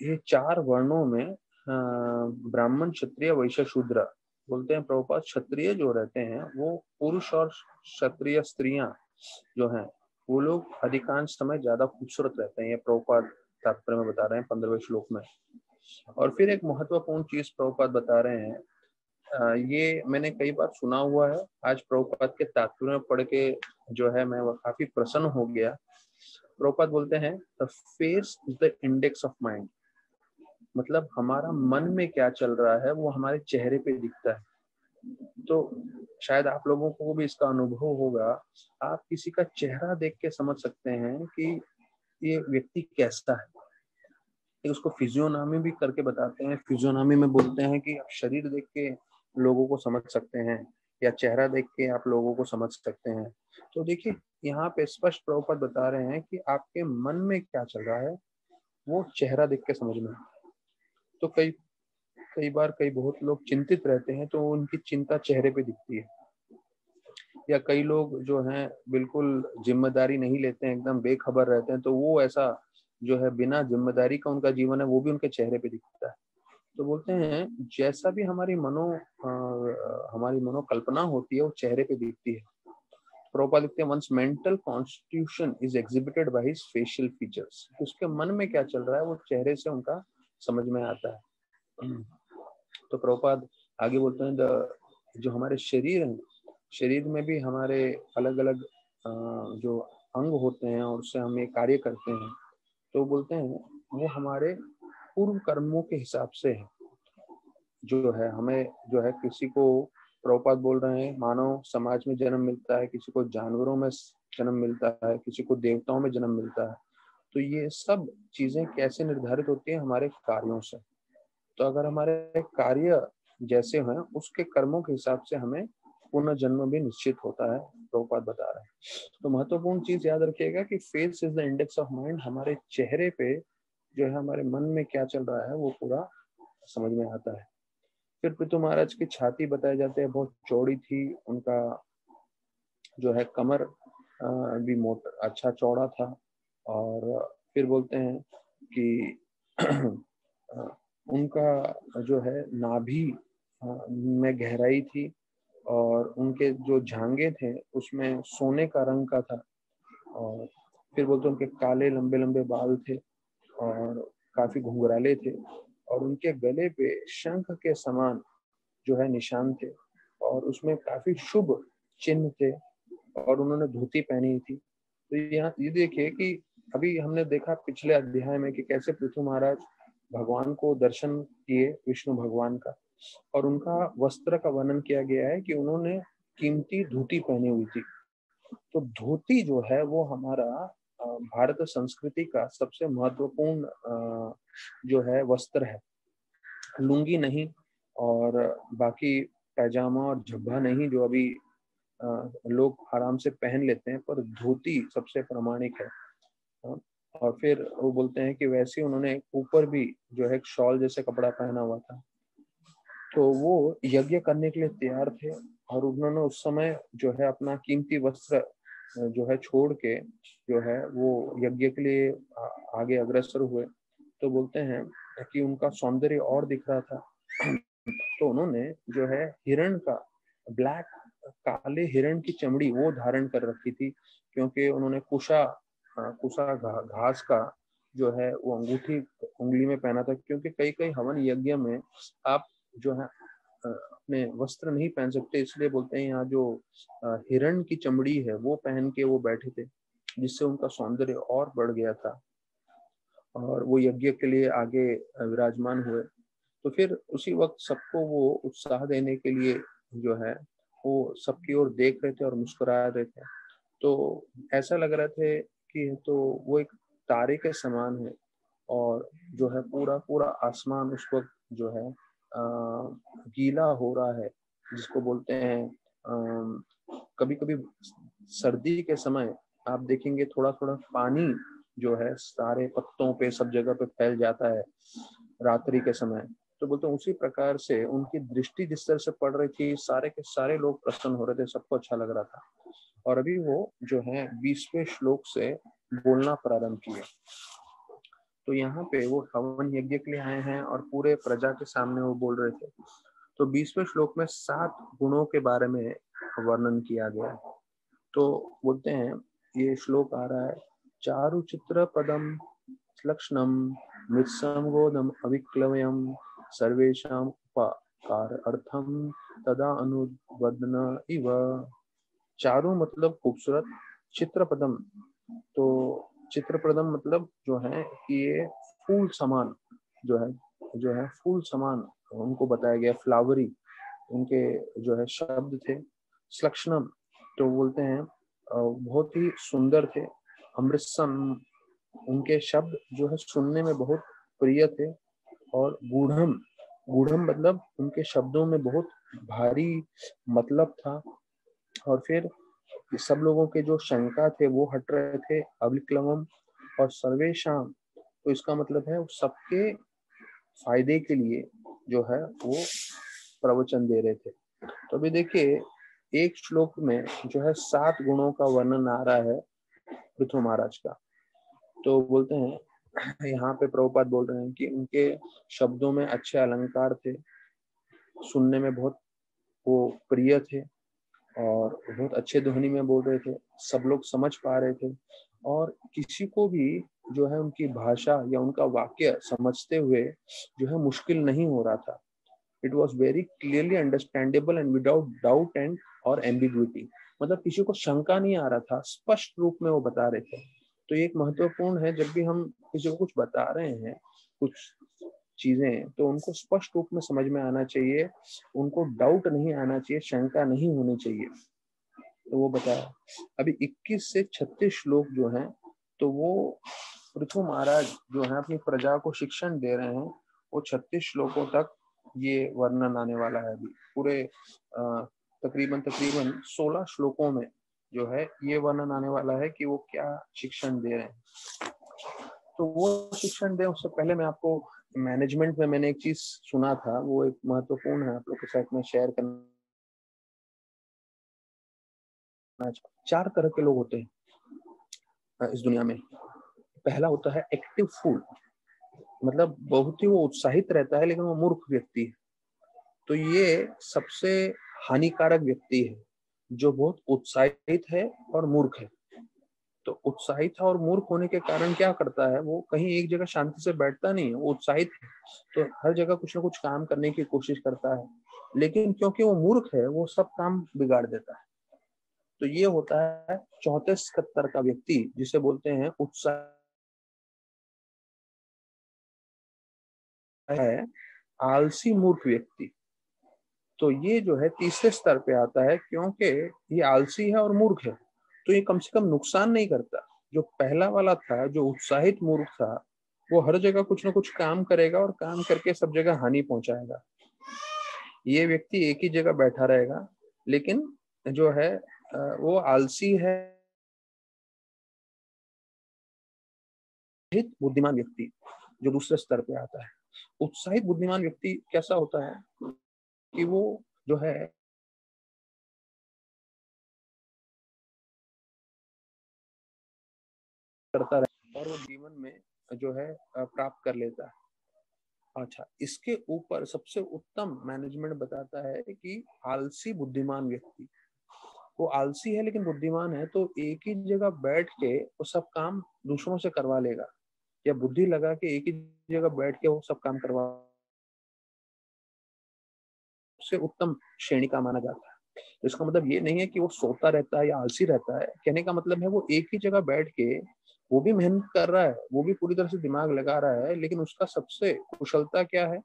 ये 4 वर्णों में ब्राह्मण, क्षत्रिय, वैश्य, शूद्र, बोलते हैं प्रभुपाद क्षत्रिय जो रहते हैं वो पुरुष और क्षत्रिय स्त्रियां जो हैं वो लोग अधिकांश समय ज्यादा खूबसूरत रहते हैं, ये प्रभुपाद तात्पर्य में बता रहे हैं 15वें श्लोक में। और फिर एक महत्वपूर्ण चीज प्रभुपाद बता रहे हैं, ये मैंने कई बार सुना हुआ है, आज प्रभुपाद के तात्पर्य में पढ़ के जो है मैं काफी प्रसन्न हो गया। प्रभुपाद बोलते हैं the face is the index of mind, मतलब हमारा मन में क्या चल रहा है वो हमारे चेहरे पे दिखता है। तो शायद आप लोगों को भी इसका अनुभव होगा, आप किसी का चेहरा देख के समझ सकते हैं कि ये व्यक्ति कैसा है। उसको फिजियोनॉमी भी करके बताते हैं। फिजियोनॉमी में बोलते हैं कि आप शरीर देख के लोगों को समझ सकते हैं या चेहरा देख के आप लोगों को समझ सकते हैं। तो देखिए यहाँ पे स्पष्ट प्रभुपाद बता रहे हैं कि आपके मन में क्या चल रहा है वो चेहरा देख के समझ में। तो कई कई बार बहुत लोग चिंतित रहते हैं तो उनकी चिंता चेहरे पे दिखती है, या कई लोग जो हैं बिल्कुल जिम्मेदारी नहीं लेते हैं, एकदम बेखबर रहते हैं, तो वो ऐसा जो है बिना जिम्मेदारी का उनका जीवन है वो भी उनके चेहरे पे दिखता है। तो बोलते हैं जैसा भी हमारी मनोकल्पना होती है वो चेहरे पे दिखती है। प्रभुपाद लिखते हैं once mental constitution is exhibited by his facial features, उसके मन में क्या चल रहा है वो चेहरे से उनका समझ में आता है। तो प्रभुपाद आगे बोलते हैं जो हमारे शरीर है, शरीर में भी हमारे अलग अलग जो अंग होते हैं और उससे हम ये कार्य करते हैं, तो बोलते हैं वो हमारे पूर्व कर्मों के हिसाब से है। जो है हमें जो है किसी को, प्रभुपाद बोल रहे हैं, मानव समाज में जन्म मिलता है, किसी को जानवरों में जन्म मिलता है, किसी को देवताओं में जन्म मिलता है। तो ये सब चीजें कैसे निर्धारित होती है? हमारे कार्यों से। तो अगर हमारे कार्य जैसे हैं उसके कर्मों के हिसाब से हमें पुनर्जन्म भी निश्चित होता है, प्रभुपाद बता रहे हैं। तो महत्वपूर्ण चीज याद रखिएगा कि face is the index of mind. हमारे चेहरे पे जो है हमारे मन में क्या चल रहा है वो पूरा समझ में आता है। फिर पृथु महाराज की छाती बताए जाते हैं बहुत चौड़ी थी, उनका जो है कमर भी मोटा अच्छा चौड़ा था। और फिर बोलते हैं कि उनका जो है नाभि में गहराई थी और उनके जो झांगे थे उसमें सोने का रंग का था। और फिर बोलते उनके काले लंबे लंबे बाल थे और काफी घुंघराले थे और उनके गले पे शंख के समान जो है निशान थे और उसमें काफी शुभ चिन्ह थे और उन्होंने धोती पहनी थी। तो यहाँ ये देखिए कि अभी हमने देखा पिछले अध्याय में कि कैसे पृथु महाराज भगवान को दर्शन किए, विष्णु भगवान का, और उनका वस्त्र का वर्णन किया गया है कि उन्होंने कीमती धोती पहनी हुई थी। तो धोती जो है वो हमारा भारत संस्कृति का सबसे महत्वपूर्ण जो है वस्त्र है। लुंगी नहीं और बाकी पैजामा और झब्बा नहीं जो अभी लोग आराम से पहन लेते हैं, पर धोती सबसे प्रामाणिक है। और फिर वो बोलते हैं कि वैसे उन्होंने ऊपर भी जो है एक शॉल जैसे कपड़ा पहना हुआ था। तो वो यज्ञ करने के लिए तैयार थे और उन्होंने उस समय जो है अपना कीमती वस्त्र जो है छोड़ के जो है वो यज्ञ के लिए आगे अग्रसर हुए। तो बोलते हैं कि उनका सौंदर्य और दिख रहा था। तो उन्होंने जो है हिरण का ब्लैक, काले हिरण की चमड़ी वो धारण कर रखी थी, क्योंकि उन्होंने कुशा घास का जो है वो अंगूठी उंगली में पहना था। क्योंकि कई कई हवन यज्ञ में आप जो है अपने वस्त्र नहीं पहन सकते, इसलिए बोलते हैं यहाँ जो हिरण की चमड़ी है वो पहन के वो बैठे थे, जिससे उनका सौंदर्य और बढ़ गया था और वो यज्ञ के लिए आगे विराजमान हुए। तो फिर उसी वक्त सबको वो उत्साह देने के लिए जो है वो सबकी ओर देख रहे थे और मुस्कुरा रहे थे। तो ऐसा लग रहा थे कि तो वो एक तारे के समान है और जो है पूरा पूरा आसमान उस वक्त जो है गीला हो रहा है, जिसको बोलते हैं कभी कभी सर्दी के समय आप देखेंगे थोड़ा थोड़ा पानी जो है सारे पत्तों पे सब जगह पे फैल जाता है रात्रि के समय। तो बोलते हैं उसी प्रकार से उनकी दृष्टि जिस तरह से पड़ रही थी, सारे के सारे लोग प्रसन्न हो रहे थे, सबको अच्छा लग रहा था। और अभी वो जो है 20वें श्लोक से बोलना प्रारंभ किए। तो यहाँ पे वो हवन यज्ञ के लिए आए हैं और पूरे प्रजा के सामने वो बोल रहे थे। तो 20वें श्लोक में 7 गुणों के बारे में वर्णन किया गया है। तो बोलते हैं ये श्लोक आ रहा है, चारु चित्र पदम लक्षणम मृत्सम गोदम अविक्लवयम सर्वेषाम उपकार अर्थम तदा अनुवदन इव। चारु मतलब खूबसूरत, चित्रपदम तो चित्रपदम मतलब जो है कि ये फूल समान जो है फूल समान उनको बताया गया, फ्लावरी उनके जो है शब्द थे। श्लक्षणम तो बोलते हैं बहुत ही सुंदर थे। अमृतसम उनके शब्द जो है सुनने में बहुत प्रिय थे। और गूढ़म, गूढ़म मतलब उनके शब्दों में बहुत भारी मतलब था। और फिर सब लोगों के जो शंका थे वो हट रहे थे। अविक्लवम और सर्वेशाम तो इसका मतलब है सबके फायदे के लिए जो है वो प्रवचन दे रहे थे। तो अभी देखिए एक श्लोक में जो है 7 गुणों का वर्णन आ रहा है पृथु महाराज का। तो बोलते हैं यहाँ पे प्रभुपाद बोल रहे हैं कि उनके शब्दों में अच्छे अलंकार थे, सुनने में बहुत वो प्रिय थे। और बहुत अच्छे ध्वनि में बोल रहे थे, सब लोग समझ पा रहे थे और किसी को भी जो है उनकी भाषा या उनका वाक्य समझते हुए जो है मुश्किल नहीं हो रहा था। It was very clearly understandable and without doubt and और एम्बिग्विटी, मतलब किसी को शंका नहीं आ रहा था, स्पष्ट रूप में वो बता रहे थे। तो ये एक महत्वपूर्ण है, जब भी हम किसी को कुछ बता रहे हैं कुछ चीजें, तो उनको स्पष्ट रूप में समझ में आना चाहिए, उनको डाउट नहीं आना चाहिए, शंका नहीं होनी चाहिए। तो वो बताया अभी 21 से 36 श्लोक जो हैं, तो वो पृथु महाराज जो है अपनी प्रजा को शिक्षण दे रहे हैं। वो 36 श्लोकों तक ये वर्णन आने वाला है। अभी पूरे तकरीबन तकरीबन 16 श्लोकों में जो है ये वर्णन आने वाला है कि वो क्या शिक्षण दे रहे हैं। तो वो शिक्षण दे उससे पहले मैं आपको मैनेजमेंट में मैंने एक चीज सुना था, वो एक महत्वपूर्ण है, आप लोग के साथ में शेयर करना। 4 तरह के लोग होते हैं इस दुनिया में। पहला होता है एक्टिव फूल, मतलब बहुत ही वो उत्साहित रहता है लेकिन वो मूर्ख व्यक्ति है। तो ये सबसे हानिकारक व्यक्ति है, जो बहुत उत्साहित है और मूर्ख है। तो उत्साहित और मूर्ख होने के कारण क्या करता है, वो कहीं एक जगह शांति से बैठता नहीं है। वो उत्साहित है तो हर जगह कुछ ना कुछ काम करने की कोशिश करता है, लेकिन क्योंकि वो मूर्ख है वो सब काम बिगाड़ देता है। तो ये होता है चौथे स्तर का व्यक्ति, जिसे बोलते हैं उत्साह है, आलसी मूर्ख व्यक्ति। तो ये जो है तीसरे स्तर पे आता है, क्योंकि ये आलसी है और मूर्ख है, तो ये कम से कम नुकसान नहीं करता। जो पहला वाला था, जो उत्साहित मूर्ख था, वो हर जगह कुछ ना कुछ काम करेगा और काम करके सब जगह हानि पहुंचाएगा। ये व्यक्ति एक ही जगह बैठा रहेगा, लेकिन जो है वो आलसी है। बुद्धिमान व्यक्ति जो दूसरे स्तर पे आता है। उत्साहित बुद्धिमान व्यक्ति कैसा होता है कि वो जो है करता रहे और वो जीवन में जो है प्राप्त कर लेता है। अच्छा, इसके ऊपर सबसे उत्तम मैनेजमेंट बताता है कि आलसी बुद्धिमान व्यक्ति, वो आलसी है लेकिन बुद्धिमान है, तो एक ही जगह बैठ के वो सब काम दूसरों से करवा लेगा, या बुद्धि लगा के एक ही जगह बैठ के वो सब काम करवा, उससे उत्तम श्रेणी का माना जाता है। तो इसका मतलब ये नहीं है कि वो सोता रहता है या आलसी रहता है। कहने का मतलब है वो एक ही जगह बैठ के वो भी मेहनत कर रहा है, वो भी पूरी तरह से दिमाग लगा रहा है, लेकिन उसका सबसे कुशलता क्या है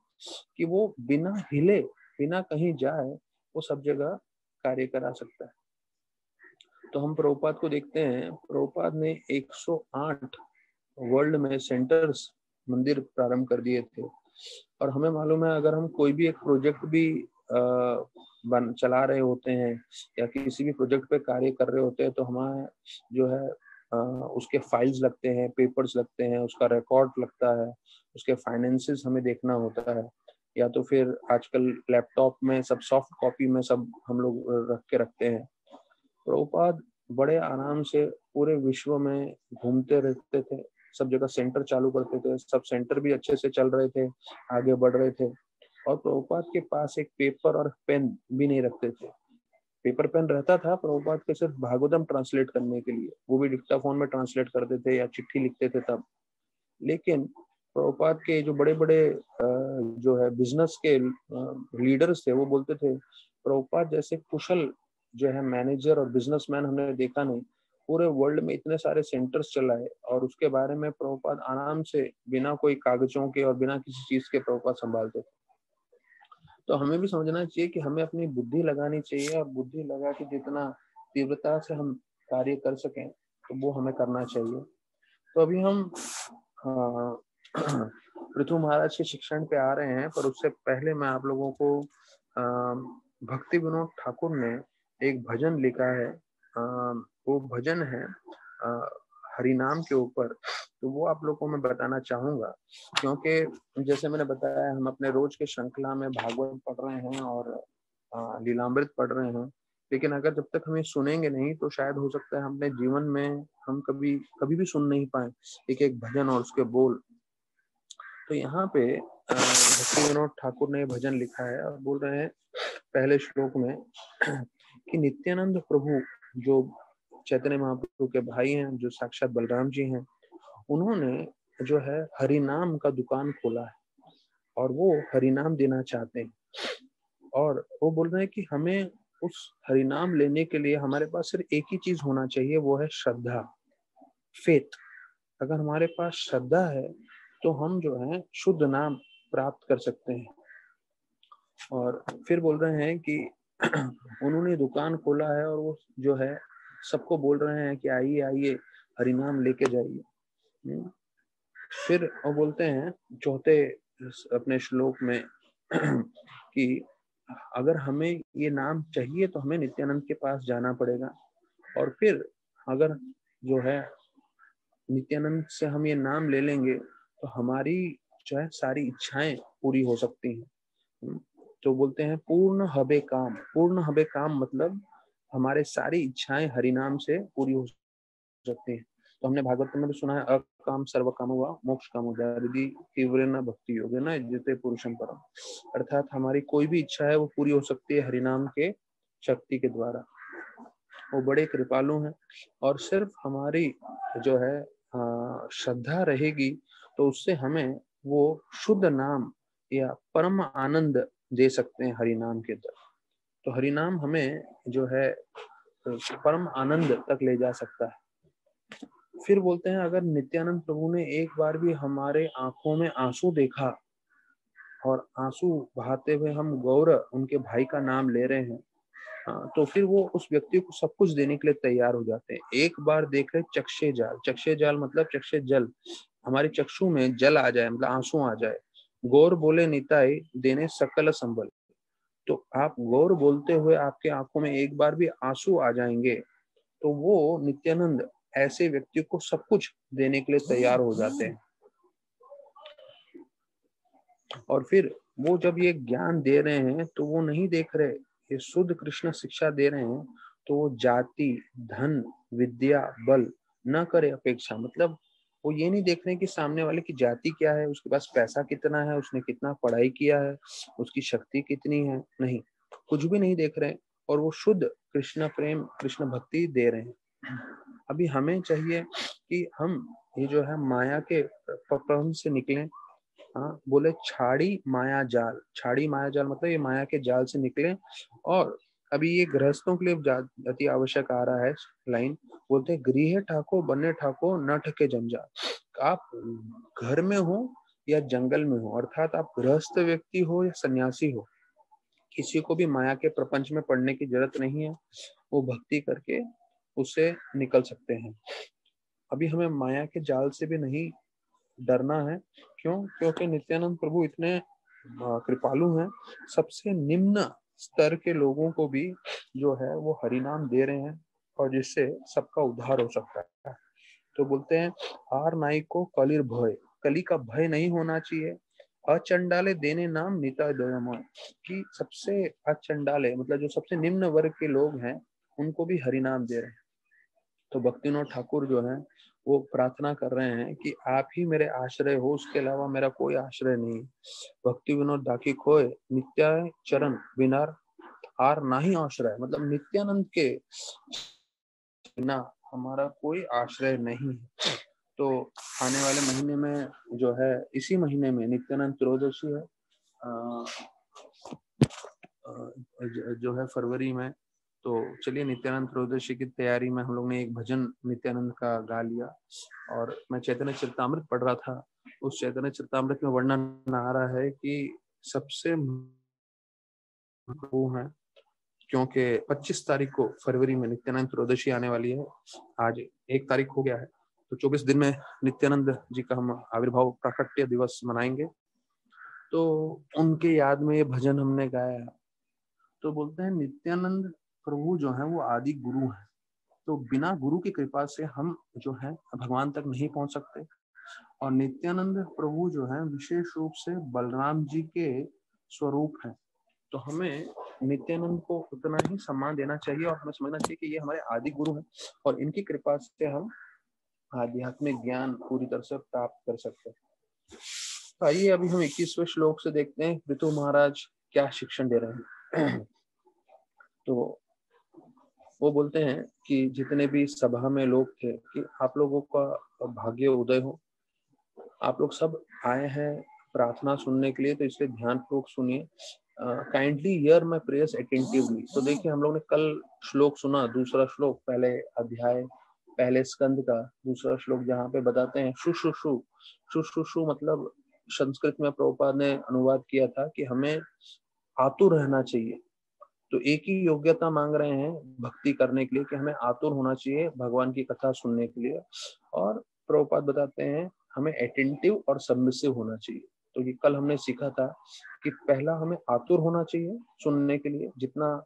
कि वो बिना हिले, बिना कहीं जाए, वो सब जगह कार्य करा सकता है। तो हम प्रभुपाद को देखते हैं, प्रभुपाद ने 108 वर्ल्ड में सेंटर्स, मंदिर प्रारंभ कर दिए थे। और हमें मालूम है, अगर हम कोई भी एक प्रोजेक्ट भी चला रहे होते हैं या किसी भी प्रोजेक्ट पे कार्य कर रहे होते हैं, तो हमारे जो है उसके फाइल्स लगते हैं, पेपर्स लगते हैं, उसका रिकॉर्ड लगता है, उसके फाइनेंसेस हमें देखना होता है, या तो फिर आजकल लैपटॉप में सब सॉफ्ट कॉपी में सब हम लोग रख के रखते हैं। प्रभुपाद बड़े आराम से पूरे विश्व में घूमते रहते थे, सब जगह सेंटर चालू करते थे, सब सेंटर भी अच्छे से चल रहे थे, आगे बढ़ रहे थे। और प्रभुपाद के पास एक पेपर और पेन भी नहीं रखते थे। पेपर पेन रहता था प्रभुपाद के सिर्फ भागवतम ट्रांसलेट करने के लिए, वो भी डिक्टाफोन में ट्रांसलेट करते थे या चिट्ठी लिखते थे तब। लेकिन प्रभुपाद के जो बड़े बड़े जो है बिजनेस के लीडर्स थे, वो बोलते थे प्रभुपाद जैसे कुशल जो है मैनेजर और बिजनेसमैन हमने देखा नहीं। पूरे वर्ल्ड में इतने सारे सेंटर्स चलाए और उसके बारे में प्रभुपाद आराम से बिना कोई कागजों के और बिना किसी चीज के प्रभुपाद संभालते थे। तो हमें भी समझना चाहिए कि हमें अपनी बुद्धि लगानी चाहिए, और बुद्धि लगा के जितना तीव्रता से हम कार्य कर सकें तो वो हमें करना चाहिए। तो अभी हम पृथु महाराज के शिक्षण पे आ रहे हैं, पर उससे पहले मैं आप लोगों को भक्ति विनोद ठाकुर ने एक भजन लिखा है। वो भजन है हरिनाम के ऊपर, तो वो आप लोगों को मैं बताना चाहूंगा। क्योंकि जैसे मैंने बताया, हम अपने रोज के श्रृंखला में भागवत पढ़ रहे हैं और लीलामृत पढ़ रहे हैं, लेकिन अगर जब तक हम ये सुनेंगे नहीं तो शायद हो सकता है अपने जीवन में हम कभी कभी भी सुन नहीं पाए एक एक भजन और उसके बोल। तो यहाँ पे भक्ति विनोद ठाकुर ने भजन लिखा है और बोल रहे हैं पहले श्लोक में कि नित्यानंद प्रभु जो चैतन्य महाप्रभु के भाई हैं, जो साक्षात बलराम जी हैं, उन्होंने जो है हरिनाम का दुकान खोला है और वो हरिनाम देना चाहते हैं। और वो बोल रहे हैं कि हमें उस हरिनाम लेने के लिए हमारे पास सिर्फ एक ही चीज होना चाहिए, वो है श्रद्धा, फेथ। अगर हमारे पास श्रद्धा है तो हम जो है शुद्ध नाम प्राप्त कर सकते हैं। और फिर बोल रहे हैं कि उन्होंने दुकान खोला है और वो जो है सबको बोल रहे हैं कि आइए आइए हरिनाम लेके जाइए। फिर वो बोलते हैं चौथे अपने श्लोक में कि अगर हमें ये नाम चाहिए तो हमें नित्यानंद के पास जाना पड़ेगा, और फिर अगर जो है नित्यानंद से हम ये नाम ले लेंगे तो हमारी जो है सारी इच्छाएं पूरी हो सकती हैं। तो बोलते हैं पूर्ण हबे काम। पूर्ण हबे काम मतलब हमारे सारी इच्छाएं हरिनाम से पूरी हो सकती हैं। तो हमने भागवत में भी सुना है, अकाम सर्व काम हुआ मोक्ष काम हो जाए यदि तीव्र न भक्ति योगे न जिते पुरुषम परम। अर्थात हमारी कोई भी इच्छा है वो पूरी हो सकती है हरिनाम के शक्ति के द्वारा। वो बड़े कृपालु हैं और सिर्फ हमारी जो है श्रद्धा रहेगी तो उससे हमें वो शुद्ध नाम या परम आनंद दे सकते हैं हरिनाम के द्वारा। तो हरिनाम हमें जो है परम आनंद तक ले जा सकता है। फिर बोलते हैं अगर नित्यानंद प्रभु ने एक बार भी हमारे आंखों में आंसू देखा और आंसू बहाते हुए हम गौर उनके भाई का नाम ले रहे हैं, तो फिर वो उस व्यक्ति को सब कुछ देने के लिए तैयार हो जाते हैं। एक बार देख रहे चक्षे जाल, चक्षे जाल मतलब चक्षे जल, हमारे चक्षु में जल आ जाए मतलब आंसू आ जाए। गौर बोले निताई देने सकल संबल। तो आप गौर बोलते हुए आपके आंखों में एक बार भी आंसू आ जाएंगे तो वो नित्यानंद ऐसे व्यक्ति को सब कुछ देने के लिए तैयार हो जाते हैं। और फिर वो जब ये ज्ञान दे रहे हैं तो वो नहीं देख रहे, ये शुद्ध कृष्ण शिक्षा दे रहे हैं तो वो जाति धन विद्या बल न करे अपेक्षा। मतलब वो ये नहीं देख रहे कि सामने वाले की जाति क्या है, उसके पास पैसा कितना है, उसने कितना पढ़ाई किया है, उसकी शक्ति कितनी है, नहीं, कुछ भी नहीं देख रहे। और वो शुद्ध कृष्ण प्रेम कृष्ण भक्ति दे रहे हैं। अभी हमें चाहिए कि हम ये जो है माया के प्रपंच से निकलें। हाँ, बोले छाड़ी माया जाल। छाड़ी माया जाल मतलब ये माया के जाल से निकले। और अभी ये गृहस्थों के लिए अति आवश्यक आ रहा है लाइन, बोलते हैं गृह ठाको बने ठाको न ठके जंजाल। आप घर में हो या जंगल में हो, अर्थात आप गृहस्थ व्यक्ति हो या सन्यासी हो, किसी को भी माया के प्रपंच में पड़ने की जरूरत नहीं है। वो भक्ति करके उससे निकल सकते हैं। अभी हमें माया के जाल से भी नहीं डरना है। क्यों? क्योंकि नित्यानंद प्रभु इतने कृपालु हैं, सबसे निम्न स्तर के लोगों को भी जो है वो हरिनाम दे रहे हैं और जिससे सबका उद्धार हो सकता है। तो बोलते हैं आर नाई को कलिर भय, कली का भय नहीं होना चाहिए। अचंडाले देने नाम निता दयामय, कि सबसे अचंडाले मतलब जो सबसे निम्न वर्ग के लोग हैं उनको भी हरिनाम दे रहे हैं। तो भक्तिनोद ठाकुर जो है वो प्रार्थना कर रहे हैं कि आप ही मेरे आश्रय हो, उसके अलावा मेरा कोई आश्रय नहीं। भक्ति विनोद दाकी खोए नित्या चरण बिनार आर नाही आश्रय, मतलब नित्यानंद के बिना हमारा कोई आश्रय नहीं है। तो आने वाले महीने में जो है, इसी महीने में नित्यानंद त्रयोदशी है, जो है फरवरी में। तो चलिए नित्यानंद त्रयोदशी की तैयारी में हम लोग ने एक भजन नित्यानंद का गा लिया। और मैं चैतन्य चरितामृत पढ़ रहा था, उस चैतन्य चरितामृत में वर्णन आ रहा है कि सबसे वो है, क्योंकि 25 तारीख को फरवरी में नित्यानंद त्रयोदशी आने वाली है। आज 1 तारीख हो गया है, तो 24 दिन में नित्यानंद जी का हम आविर्भाव प्राकट्य दिवस मनाएंगे। तो उनके याद में ये भजन हमने गाया। तो बोलते हैं नित्यानंद प्रभु जो है वो आदि गुरु हैं, तो बिना गुरु की कृपा से हम जो है भगवान तक नहीं पहुंच सकते। और नित्यानंद प्रभु जो है विशेष रूप से बलराम जी के स्वरूप हैं। तो हमें नित्यानंद को उतना ही सम्मान देना चाहिए और हमें समझना चाहिए कि ये हमारे आदि गुरु हैं और इनकी कृपा से हम आध्यात्मिक ज्ञान पूरी तरह से प्राप्त कर सकते हैं। आइए अभी हम 21वें श्लोक से देखते हैं पृथु महाराज क्या शिक्षण दे रहे हैं। तो वो बोलते हैं कि जितने भी सभा में लोग थे कि आप लोगों का भाग्य उदय हो, आप लोग सब आए हैं प्रार्थना सुनने के लिए, तो इसलिए ध्यानपूर्वक सुनिए। Kindly here my prayers attentively. तो देखिए हम लोग ने कल श्लोक सुना, दूसरा श्लोक पहले अध्याय पहले स्कंद का दूसरा श्लोक, जहाँ पे बताते हैं शुश्रूषु। शुश्रूषु मतलब संस्कृत में प्रभुपाद ने अनुवाद किया था कि हमें आतुर रहना चाहिए। तो एक ही योग्यता मांग रहे हैं भक्ति करने के लिए कि हमें आतुर होना चाहिए भगवान की कथा सुनने के लिए। और प्रभुपाद बताते हैं हमें अटेंटिव और सबमिसिव होना चाहिए। तो ये कल हमने सीखा था कि पहला हमें आतुर होना चाहिए सुनने के लिए, जितना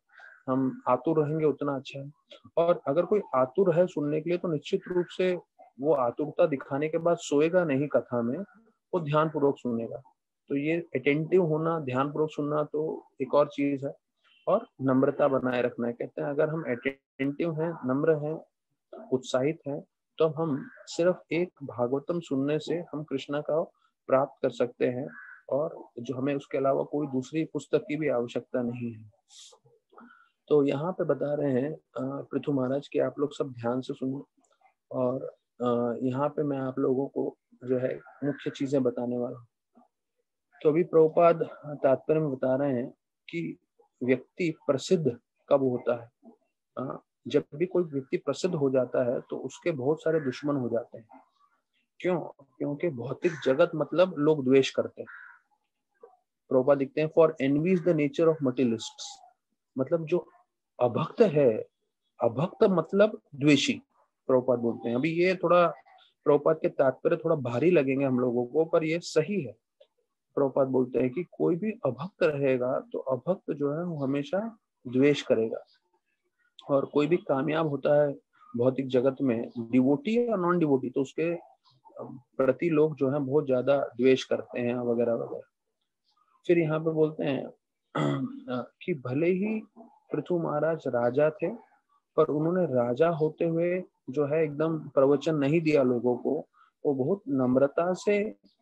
हम आतुर रहेंगे उतना अच्छा है। और अगर कोई आतुर है सुनने के लिए तो निश्चित रूप से वो आतुरता दिखाने के बाद सोएगा नहीं कथा में, वो ध्यान पूर्वक सुनेगा। तो ये अटेंटिव होना, ध्यान पूर्वक सुनना तो एक और चीज है। और नम्रता बनाए रखना है। कहते हैं अगर हम अटेंटिव हैं, नम्र हैं, उत्साहित हैं, तो हम सिर्फ एक भागवतम सुनने से हम कृष्णा का प्राप्त कर सकते हैं, और जो हमें उसके अलावा कोई दूसरी पुस्तक की भी आवश्यकता नहीं है। तो यहाँ पे बता रहे हैं पृथु महाराज कि आप लोग सब ध्यान से सुनिए। और यहाँ पे मैं आप लोगों को जो है मुख्य चीजें बताने वाला हूँ। तो अभी प्रभुपाद तात्पर्य में बता रहे हैं कि व्यक्ति प्रसिद्ध कब होता है। जब भी कोई व्यक्ति प्रसिद्ध हो जाता है तो उसके बहुत सारे दुश्मन हो जाते हैं। क्यों? क्योंकि भौतिक जगत मतलब लोग द्वेष करते हैं। प्रभुपाद लिखते हैं for envy is the nature of materialists. मतलब जो अभक्त है, अभक्त मतलब द्वेषी, प्रभुपाद बोलते हैं। अभी ये थोड़ा प्रभुपाद के तात्पर्य थोड़ा भारी लगेंगे हम लोगों को, पर ये सही है। प्रभुपाद बोलते हैं कि कोई भी अभक्त रहेगा तो अभक्त जो है वो हमेशा द्वेष करेगा। और कोई भी कामयाब होता है भौतिक जगत में, डिवोटी या नॉन डिवोटी, तो उसके प्रति लोग जो है बहुत ज्यादा द्वेष करते हैं वगैरह वगैरह। फिर यहाँ पे बोलते हैं कि भले ही पृथु महाराज राजा थे, पर उन्होंने राजा होते हुए जो है एकदम प्रवचन नहीं दिया लोगों को। वो बहुत नम्रता से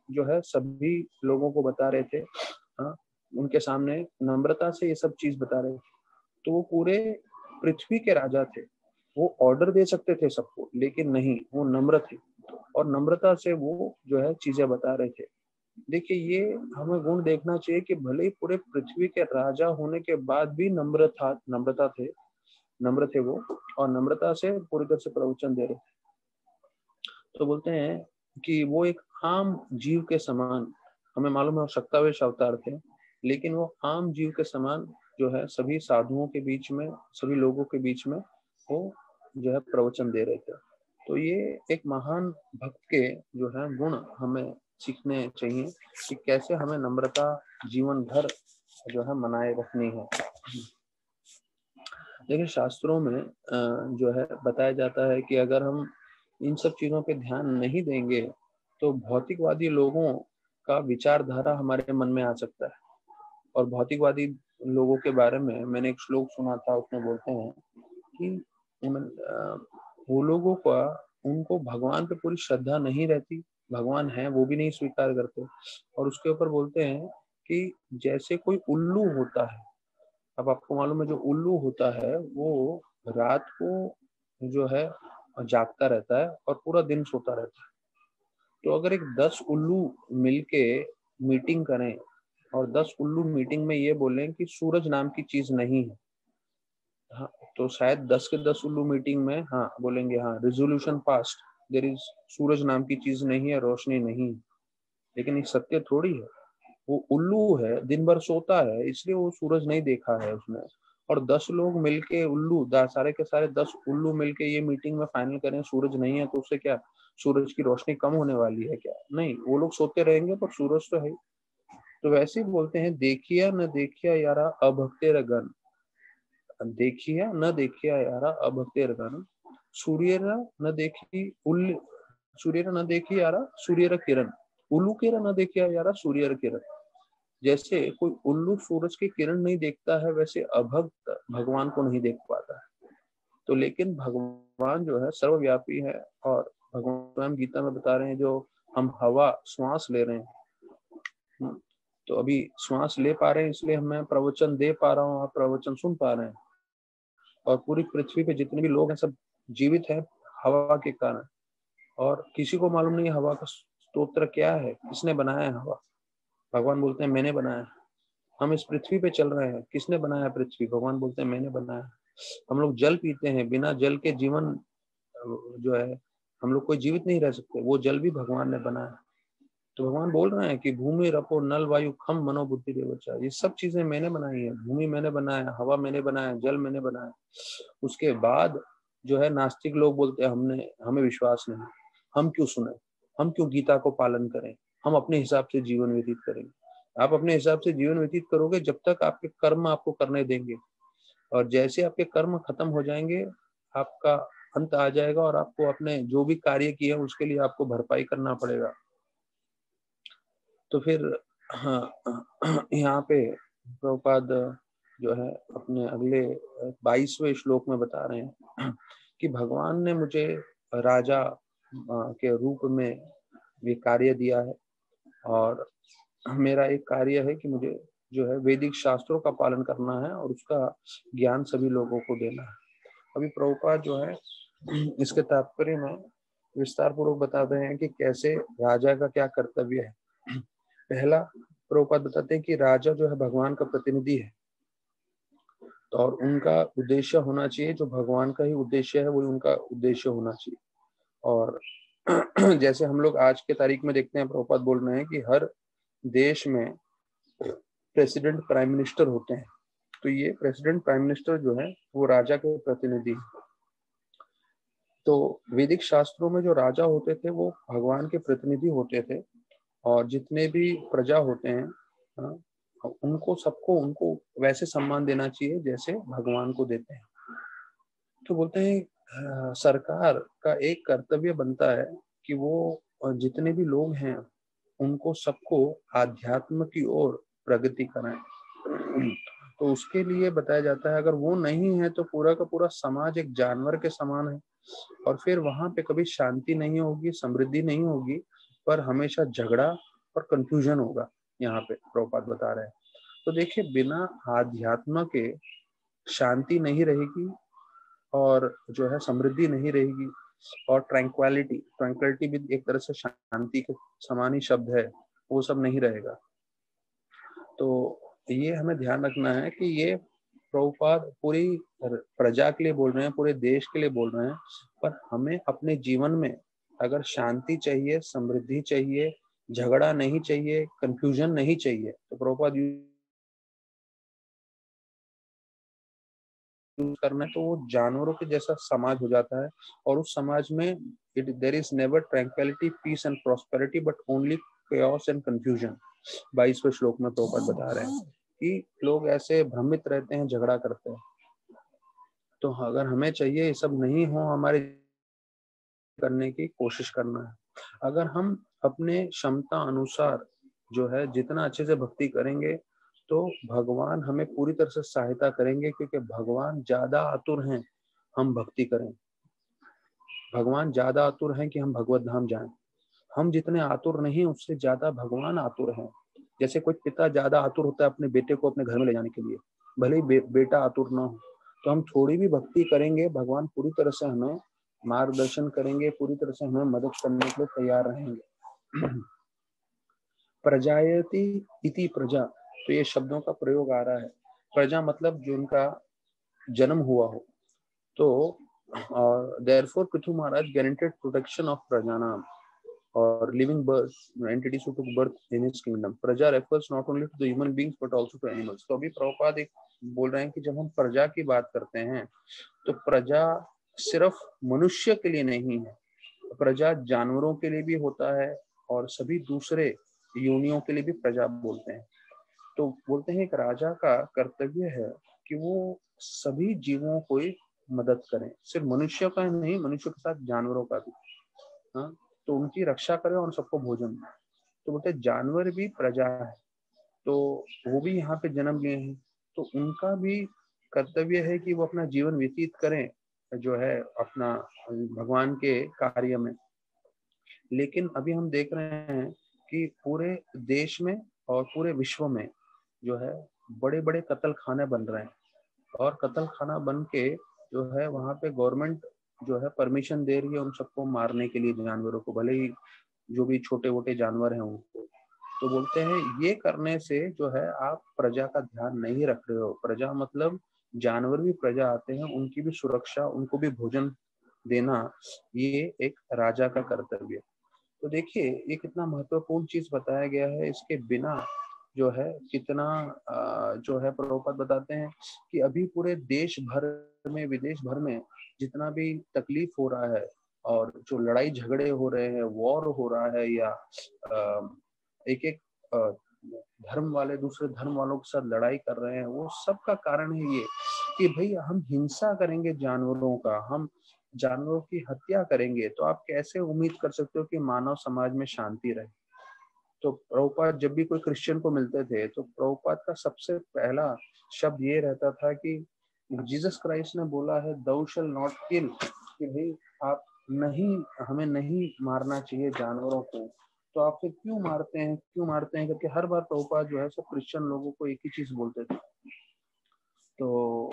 जो है सभी लोगों को बता रहे थे। हाँ, उनके सामने नम्रता से ये सब चीज बता रहे थे। तो वो पूरे पृथ्वी के राजा थे। वो ऑर्डर दे सकते थे सबको, लेकिन नहीं, वो नम्र थे और नम्रता से वो जो है चीजें बता रहे थे। देखिए ये हमें गुण देखना चाहिए कि भले ही पूरे पृथ्वी के राजा होने के बाद भी नम्र थे वो, और नम्रता से पूरी तरह से प्रवचन दे रहे थे। तो बोलते हैं कि वो एक आम जीव के समान, हमें मालूम है शक्तावेश अवतार थे, लेकिन वो आम जीव के समान जो है सभी साधुओं के बीच में, सभी लोगों के बीच में वो जो है प्रवचन दे रहे थे। तो ये एक महान भक्त के जो है गुण हमें सीखने चाहिए कि कैसे हमें नम्रता जीवन भर जो है मनाए रखनी है। देखिए शास्त्रों में जो है बताया जाता है कि अगर हम इन सब चीजों पे ध्यान नहीं देंगे तो भौतिकवादी लोगों का विचारधारा हमारे मन में आ सकता है। और भौतिकवादी लोगों के बारे में मैंने एक श्लोक सुना था, उसमें बोलते हैं कि वो लोगों का, उनको भगवान पे पूरी श्रद्धा नहीं रहती, भगवान है वो भी नहीं स्वीकार करते। और उसके ऊपर बोलते हैं कि जैसे कोई उल्लू होता है। अब आपको मालूम है जो उल्लू होता है वो रात को जो है जागता रहता है और पूरा दिन सोता रहता है। तो अगर एक 10 उल्लू मिलके मीटिंग करें और 10 उल्लू मीटिंग में ये बोलें कि सूरज नाम की चीज नहीं है, हाँ, तो शायद 10 के 10 उल्लू मीटिंग में हाँ बोलेंगे हाँ रिजोल्यूशन पास्ट, देयर इज, सूरज नाम की चीज नहीं है, रोशनी नहीं है। लेकिन ये सत्य थोड़ी है। वो उल्लू है, दिन भर सोता है, इसलिए वो सूरज नहीं देखा है उसने। और 10 लोग मिलके उल्लू, सारे के सारे 10 उल्लू मिलके ये मीटिंग में फाइनल करें सूरज नहीं है, तो उससे क्या सूरज की रोशनी कम होने वाली है क्या? नहीं, वो लोग सोते रहेंगे पर सूरज तो है। तो वैसे ही बोलते हैं देखिया न देखिया यारा अभक्तेर गण, देखिया न देखिया यारा अभक्तेर गण, सूर्य न देखी उल्ल, सूर्य न देखी यारा सूर्य किरण, उल्लू के न देखिया यारा सूर्य किरण। जैसे कोई उल्लू सूरज की किरण नहीं देखता है, वैसे अभक्त भगवान को नहीं देख पाता है। तो लेकिन भगवान जो है सर्वव्यापी है, और भगवान गीता में बता रहे हैं जो हम हवा श्वास ले रहे हैं, तो अभी श्वास ले पा रहे हैं इसलिए मैं प्रवचन दे पा रहा हूँ, आप प्रवचन सुन पा रहे हैं। और पूरी पृथ्वी पे जितने भी लोग हैं सब जीवित हैं हवा के कारण। और किसी को मालूम नहीं हवा का स्तोत्र क्या है, किसने बनाया है हवा। भगवान बोलते हैं मैंने बनाया। हम इस पृथ्वी पे चल रहे हैं, किसने बनाया पृथ्वी? भगवान बोलते हैं मैंने बनाया। हम लोग जल पीते हैं, बिना जल के जीवन जो है हम लोग कोई जीवित नहीं रह सकते, वो जल भी भगवान ने बनाया। तो भगवान बोल रहे हैं कि भूमि रपो नल वायु खम मनोबुद्धि देवचा, ये सब चीजें मैंने बनाई है। भूमि मैंने बनाया, हवा मैंने बनाया, जल मैंने बनाया। उसके बाद जो है नास्तिक लोग बोलते हैं हमें विश्वास नहीं। हम क्यों सुने, हम क्यों गीता को पालन करें, हम अपने हिसाब से जीवन व्यतीत करेंगे। आप अपने हिसाब से जीवन व्यतीत करोगे जब तक आपके कर्म आपको करने देंगे, और जैसे आपके कर्म खत्म हो जाएंगे आपका अंत आ जाएगा और आपको अपने जो भी कार्य किए उसके लिए आपको भरपाई करना पड़ेगा। तो फिर हाँ, यहाँ पे प्रभुपाद जो है अपने अगले 22वें श्लोक में बता रहे हैं कि भगवान ने मुझे राजा के रूप में ये कार्य दिया है, और मेरा एक कार्य है कि मुझे जो है वैदिक शास्त्रों का पालन करना है और उसका ज्ञान सभी लोगों को देना है। अभी प्रभुपाद जो है इसके तात्पर्य में विस्तार पूर्वक बताते हैं कि कैसे राजा का क्या कर्तव्य है। पहला प्रभुपाद बताते हैं कि राजा जो है भगवान का प्रतिनिधि है, और उनका उद्देश्य होना चाहिए जो भगवान का ही उद्देश्य है वही उनका उद्देश्य होना चाहिए। और जैसे हम लोग आज के तारीख में देखते हैं, प्रभुपाद बोल रहे हैं कि हर देश में प्रेसिडेंट प्राइम मिनिस्टर होते हैं। तो ये प्रेसिडेंट प्राइम मिनिस्टर जो है वो राजा के प्रतिनिधि। तो वैदिक शास्त्रों में जो राजा होते थे वो भगवान के प्रतिनिधि होते थे, और जितने भी प्रजा होते हैं उनको सबको उनको वैसे सम्मान देना चाहिए जैसे भगवान को देते हैं। तो बोलते हैं सरकार का एक कर्तव्य बनता है कि वो जितने भी लोग हैं उनको सबको आध्यात्म की ओर प्रगति कराएं। तो उसके लिए बताया जाता है अगर वो नहीं है तो पूरा का पूरा समाज एक जानवर के समान है, और फिर वहां पे कभी शांति नहीं होगी, समृद्धि नहीं होगी, पर हमेशा झगड़ा और कंफ्यूजन होगा। यहाँ पे प्रभुपाद बता रहे हैं। तो देखिए बिना आध्यात्म के शांति नहीं रहेगी, और जो है समृद्धि नहीं रहेगी, और ट्रैंक्विलिटी भी एक तरह से शांति के समान ही शब्द है, वो सब नहीं रहेगा। तो ये हमें ध्यान रखना है कि ये प्रभुपाद पूरी प्रजा के लिए बोल रहे हैं, पूरे देश के लिए बोल रहे हैं, पर हमें अपने जीवन में अगर शांति चाहिए, समृद्धि चाहिए, झगड़ा नहीं चाहिए, कंफ्यूजन नहीं चाहिए, तो प्रभुपाद यूज करना है तो वो जानवरों के जैसा समाज हो जाता है, और उस समाज में there is never tranquillity, peace and prosperity, but only chaos and confusion. 22वें श्लोक में प्रभुपाद बता रहे हैं कि लोग ऐसे भ्रमित रहते हैं, झगड़ा करते हैं। तो अगर हमें चाहिए ये सब नहीं हो, हमारे करने की कोशिश करना है। अगर हम अपने क्षमता अनुसार जो है जितना अच्छे से भक्ति करेंगे तो भगवान हमें पूरी तरह से सहायता करेंगे, क्योंकि भगवान ज्यादा आतुर हैं हम भक्ति करें। भगवान ज्यादा आतुर हैं कि हम भगवत धाम जाएं। हम जितने आतुर नहीं, उससे ज्यादा भगवान आतुर हैं। जैसे कोई पिता ज्यादा आतुर होता है अपने बेटे को अपने घर में ले जाने के लिए, भले ही बेटा आतुर ना हो। तो हम थोड़ी भी भक्ति करेंगे, भगवान पूरी तरह से हमें मार्गदर्शन करेंगे, पूरी तरह से हमें मदद करने के लिए तैयार रहेंगे। प्रजायति इति प्रजा, तो ये शब्दों का प्रयोग आ रहा है। प्रजा मतलब जो उनका जन्म हुआ हो। तो therefore Prithu Maharaj guaranteed protection of प्रजानाम or living birth entities who took birth in his kingdom. प्रजा refers not only to the human beings but also to animals. तो अभी प्रभुपाद एक बोल रहे हैं कि जब हम प्रजा की बात करते हैं तो प्रजा सिर्फ मनुष्य के लिए नहीं है, प्रजा जानवरों के लिए भी होता है, और सभी दूसरे योनियों के लिए भी प्रजा बोलते हैं। तो बोलते हैं एक राजा का कर्तव्य है कि वो सभी जीवों को मदद करें, सिर्फ मनुष्य का नहीं, मनुष्य के साथ जानवरों का भी। हाँ, तो उनकी रक्षा करें और सबको भोजन दें। तो बोलते जानवर भी प्रजा है, तो वो भी यहाँ पे जन्म लिए हैं, तो उनका भी कर्तव्य है कि वो अपना जीवन व्यतीत करें जो है अपना भगवान के कार्य में। लेकिन अभी हम देख रहे हैं कि पूरे देश में और पूरे विश्व में जो है बड़े बड़े कत्ल खाने बन रहे हैं, और कत्ल खाना बन के जो है वहाँ पे गवर्नमेंट जो है परमिशन दे रही है उन सबको मारने के लिए, जानवरों को, भले ही जो भी छोटे मोटे जानवर हैं उनको। तो बोलते हैं ये करने से जो है आप प्रजा का ध्यान नहीं रख रहे हो। प्रजा मतलब जानवर भी प्रजा आते हैं, उनकी भी सुरक्षा, उनको भी भोजन देना, ये एक राजा का कर्तव्य। तो देखिए ये कितना महत्वपूर्ण चीज बताया गया है। इसके बिना जो है कितना जो है प्रभुपाद बताते हैं कि अभी पूरे देश भर में, विदेश भर में जितना भी तकलीफ हो रहा है और जो लड़ाई झगड़े हो रहे हैं, वॉर हो रहा है, या एक एक धर्म वाले दूसरे धर्म वालों के साथ लड़ाई कर रहे हैं, वो सब का कारण है ये कि भाई हम हिंसा करेंगे जानवरों का, हम जानवरों की हत्या करेंगे, तो आप कैसे उम्मीद कर सकते हो कि मानव समाज में शांति रहे। तो प्रभुपाद जब भी कोई क्रिश्चियन को मिलते थे तो प्रभुपाद का सबसे पहला शब्द ये रहता था कि जीसस क्राइस्ट ने बोला है दऊ शल नॉट किल, कि भाई आप नहीं, हमें नहीं मारना चाहिए जानवरों को। तो आप फिर क्यों मारते हैं, क्यों मारते हैं करके हर बार प्रभुपाद जो है सब क्रिश्चियन लोगों को एक ही चीज बोलते थे। तो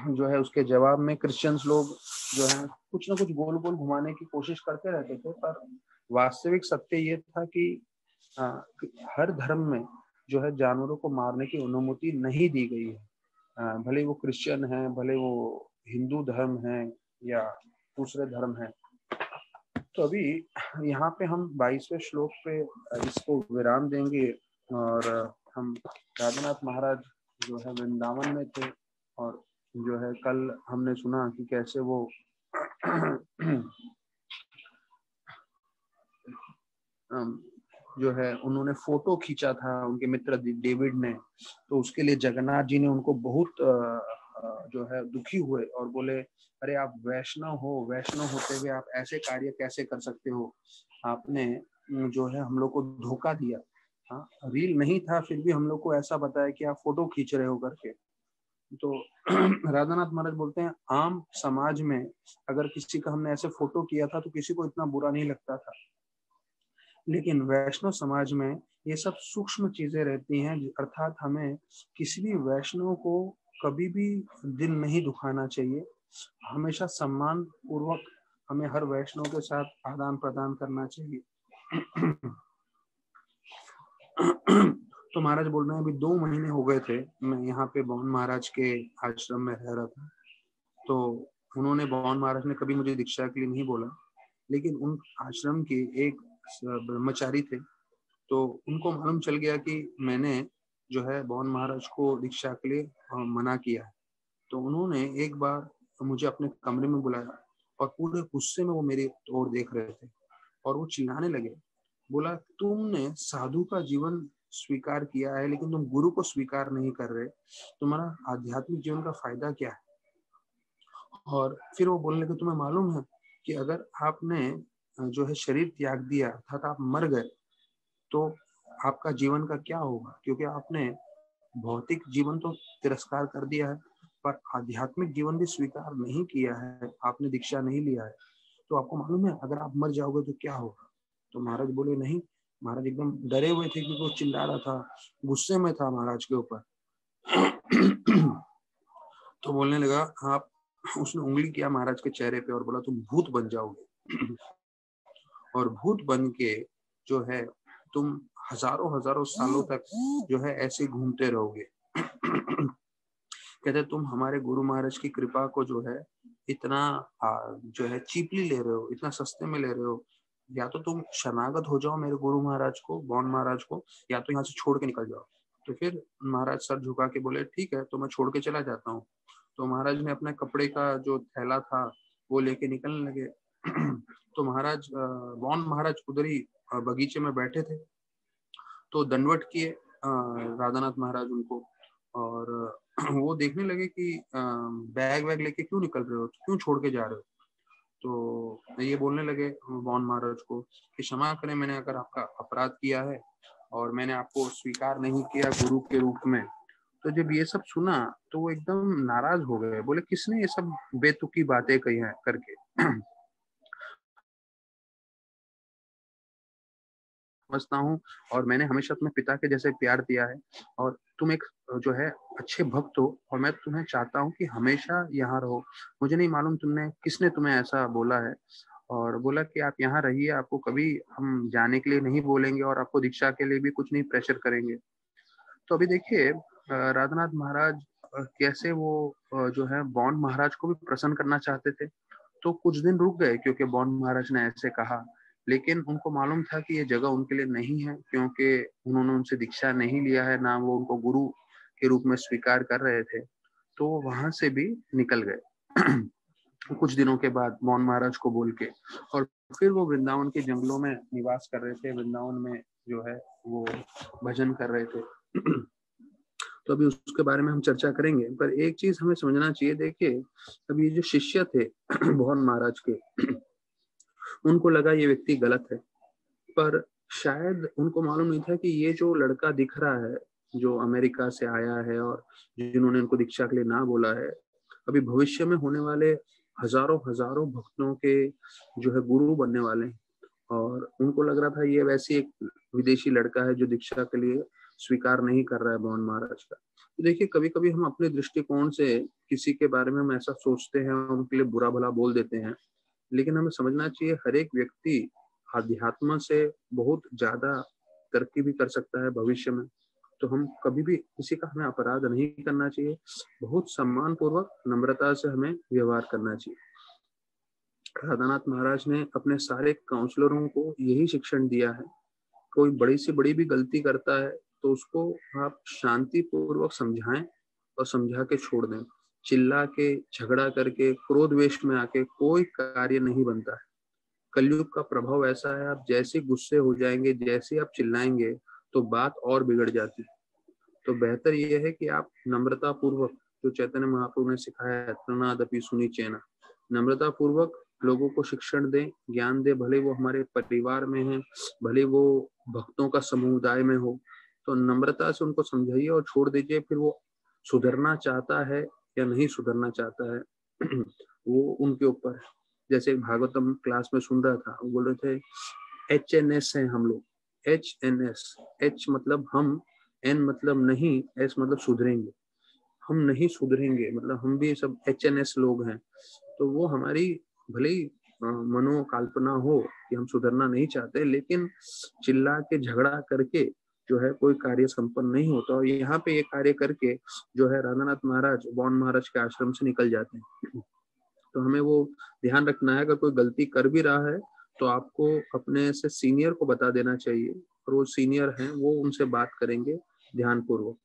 जो है उसके जवाब में क्रिश्चियंस लोग जो है कुछ ना कुछ गोल गोल घुमाने की कोशिश करते रहते थे, पर वास्तविक सत्य ये था कि हर धर्म में जो है जानवरों को मारने की अनुमति नहीं दी गई है। भले वो क्रिश्चियन है, भले वो हिंदू धर्म है या दूसरे धर्म है। तो अभी यहाँ पे हम 22वें श्लोक पे इसको विराम देंगे। और हम राधानाथ महाराज जो है वृंदावन में थे, और जो है कल हमने सुना कि कैसे वो जो है उन्होंने फोटो खींचा था उनके मित्र डेविड ने। तो उसके लिए जगन्नाथ जी ने उनको बहुत जो है दुखी हुए और बोले, अरे आप वैष्णव हो, वैष्णव होते हुए आप ऐसे कार्य कैसे कर सकते हो, आपने जो है हम लोग को धोखा दिया। हाँ, रील नहीं था फिर भी हम लोग को ऐसा बताया कि आप फोटो खींच रहे हो करके। तो राधानाथ महाराज बोलते हैं आम समाज में अगर किसी का हमने ऐसे फोटो किया था तो किसी को इतना बुरा नहीं लगता था, लेकिन वैष्णव समाज में ये सब सूक्ष्म चीजें रहती हैं। अर्थात हमें किसी भी वैष्णव को कभी भी दिल नहीं दुखाना चाहिए, हमेशा सम्मान पूर्वक हमें हर वैष्णव के साथ आदान प्रदान करना चाहिए। तो महाराज बोल रहे हैं अभी 2 महीने हो गए थे मैं यहाँ पे बौन महाराज के आश्रम में रह रहा था। तो उन्होंने, बौन महाराज ने कभी मुझे दीक्षा के लिए नहीं बोला, लेकिन उन आश्रम के एक ब्रह्मचारी थे, तो उनको मालूम चल गया कि मैंने जो है बौन महाराज को दीक्षा के लिए मना किया है। तो उन्होंने एक बार मुझे अपने कमरे में बुलाया और पूरे गुस्से में वो मेरी ओर देख रहे थे और वो चिल्लाने लगे। बोला, तुमने साधु का जीवन स्वीकार किया है लेकिन तुम गुरु को स्वीकार नहीं कर रहे, तुम्हारा आध्यात्मिक जीवन का फायदा क्या है। और फिर वो बोलने लगे, तुम्हें मालूम है कि अगर आपने जो है शरीर त्याग दिया अर्थात आप मर गए तो आपका जीवन का क्या होगा, क्योंकि आपने भौतिक जीवन तो तिरस्कार कर दिया है पर आध्यात्मिक जीवन भी स्वीकार नहीं किया है, आपने दीक्षा नहीं लिया है। तो आपको मालूम है अगर आप मर जाओगे तो क्या होगा। तो महाराज बोले नहीं। महाराज एकदम डरे हुए थे क्योंकि वो चिल्ला रहा था, गुस्से में था महाराज के ऊपर। तो बोलने लगा, आप, उसने उंगली किया महाराज के चेहरे पे और बोला तुम भूत बन जाओगे और भूत बन के जो है तुम हजारों हजारों सालों तक जो है ऐसे घूमते रहोगे। कहते तुम हमारे गुरु महाराज की कृपा को जो है इतना जो है चीपली ले रहे हो, इतना सस्ते में ले रहे हो। या तो तुम शरणागत हो जाओ मेरे गुरु महाराज को, बौन महाराज को, या तो यहाँ से छोड़ के निकल जाओ। तो फिर महाराज सर झुका के बोले ठीक है, तो मैं छोड़ के चला जाता हूँ। तो महाराज ने अपने कपड़े का जो थैला था वो लेके निकलने लगे। तो महाराज, बौन महाराज उधर ही बगीचे में बैठे थे, तो दंडवत किए राधानाथ महाराज उनको, और वो देखने लगे कि बैग वैग लेके क्यों निकल रहे हो, क्यों छोड़ के जा रहे हो। तो ये बोलने लगे बौन महाराज को कि क्षमा करें, मैंने अगर आपका अपराध किया है और मैंने आपको स्वीकार नहीं किया गुरु के रूप में। तो जब ये सब सुना तो वो एकदम नाराज हो गए, बोले किसने ये सब बेतुकी बातें कही हैं करके। समझता हूँ और मैंने हमेशा तुम्हें पिता के जैसे प्यार दिया है और तुम एक जो है अच्छे भक्त हो और मैं तुम्हें चाहता हूँ कि हमेशा यहाँ रहो। मुझे नहीं मालूम तुमने किसने तुम्हें ऐसा बोला है और बोला कि आप यहाँ रहिए, आपको कभी हम जाने के लिए नहीं बोलेंगे और आपको दीक्षा के लिए भी कुछ नहीं प्रेशर करेंगे। तो अभी देखिए राधानाथ महाराज कैसे वो जो है बॉन्ड महाराज को भी प्रसन्न करना चाहते थे। तो कुछ दिन रुक गए क्योंकि बॉन्ड महाराज ने ऐसे कहा, लेकिन उनको मालूम था कि ये जगह उनके लिए नहीं है क्योंकि उन्होंने उनसे दीक्षा नहीं लिया है, ना वो उनको गुरु के रूप में स्वीकार कर रहे थे। तो वहां से भी निकल गए कुछ दिनों के बाद बॉन्ड महाराज को बोल के। और फिर वो वृंदावन के जंगलों में निवास कर रहे थे, वृंदावन में जो है वो भजन कर रहे थे तो अभी उसके बारे में हम चर्चा करेंगे, पर एक चीज हमें समझना चाहिए। देखिए अभी ये जो शिष्य थे भगवान महाराज के, उनको लगा ये व्यक्ति गलत है, पर शायद उनको मालूम नहीं था कि ये जो लड़का दिख रहा है जो अमेरिका से आया है और जिन्होंने उनको दीक्षा के लिए ना बोला है, अभी भविष्य में होने वाले हजारों हजारों भक्तों के जो है गुरु बनने वाले हैं। और उनको लग रहा था ये वैसे एक विदेशी लड़का है जो दीक्षा के लिए स्वीकार नहीं कर रहा है भगवान महाराज का। तो देखिए कभी कभी हम अपने दृष्टिकोण से किसी के बारे में हम ऐसा सोचते हैं और उनके लिए बुरा भला बोल देते हैं, लेकिन हमें समझना चाहिए हर एक व्यक्ति अध्यात्म से बहुत ज्यादा तरक्की भी कर सकता है भविष्य में। तो हम कभी भी किसी का हमें अपराध नहीं करना चाहिए, बहुत सम्मान पूर्वक नम्रता से हमें व्यवहार करना चाहिए। राधानाथ महाराज ने अपने सारे काउंसलरों को यही शिक्षण दिया है, कोई बड़ी से बड़ी भी गलती करता है तो उसको आप शांति पूर्वक समझाएं और समझा के छोड़ दें। चिल्ला के झगड़ा करके क्रोध वेश में आके कोई कार्य नहीं बनता है। कलयुग का प्रभाव ऐसा है, आप जैसे गुस्से हो जाएंगे, जैसे आप चिल्लाएंगे तो बात और बिगड़ जाती है। तो बेहतर यह है कि आप नम्रता पूर्वक, जो चैतन्य महाप्रभु ने सिखाया है, प्रणादपि सुनी चैना, नम्रता पूर्वक लोगों को शिक्षण दें, ज्ञान दे, भले वो हमारे परिवार में है, भले वो भक्तों का समुदाय में हो, तो नम्रता से उनको समझाइए और छोड़ दीजिए। फिर वो सुधरना चाहता है या नहीं सुधरना चाहता है वो उनके ऊपर है। जैसे भागवतम क्लास में सुन रहा था, वो बोल रहे थे HNS है हम लोग, HNS, H मतलब हम, N मतलब नहीं, S मतलब सुधरेंगे। हम नहीं सुधरेंगे मतलब हम भी सब HNS लोग हैं। तो वो हमारी भले ही मनोकल्पना हो कि हम सुधरना नहीं चाहते, लेकिन चिल्ला के झगड़ा करके जो है कोई कार्य संपन्न नहीं होता। और यहाँ पे ये कार्य करके जो है राधानाथ महाराज बॉन्ड महाराज के आश्रम से निकल जाते हैं। तो हमें वो ध्यान रखना है, अगर कोई गलती कर भी रहा है तो आपको अपने से सीनियर को बता देना चाहिए और वो सीनियर हैं, वो उनसे बात करेंगे ध्यान पूर्वक।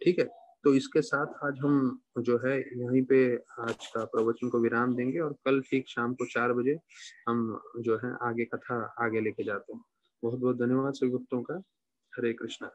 ठीक है, तो इसके साथ आज हम जो है यहीं पे आज का प्रवचन को विराम देंगे और कल ठीक शाम को 4 बजे हम जो है आगे कथा आगे लेके जाते हैं। बहुत बहुत धन्यवाद सभी भक्तों का। हरे कृष्णा।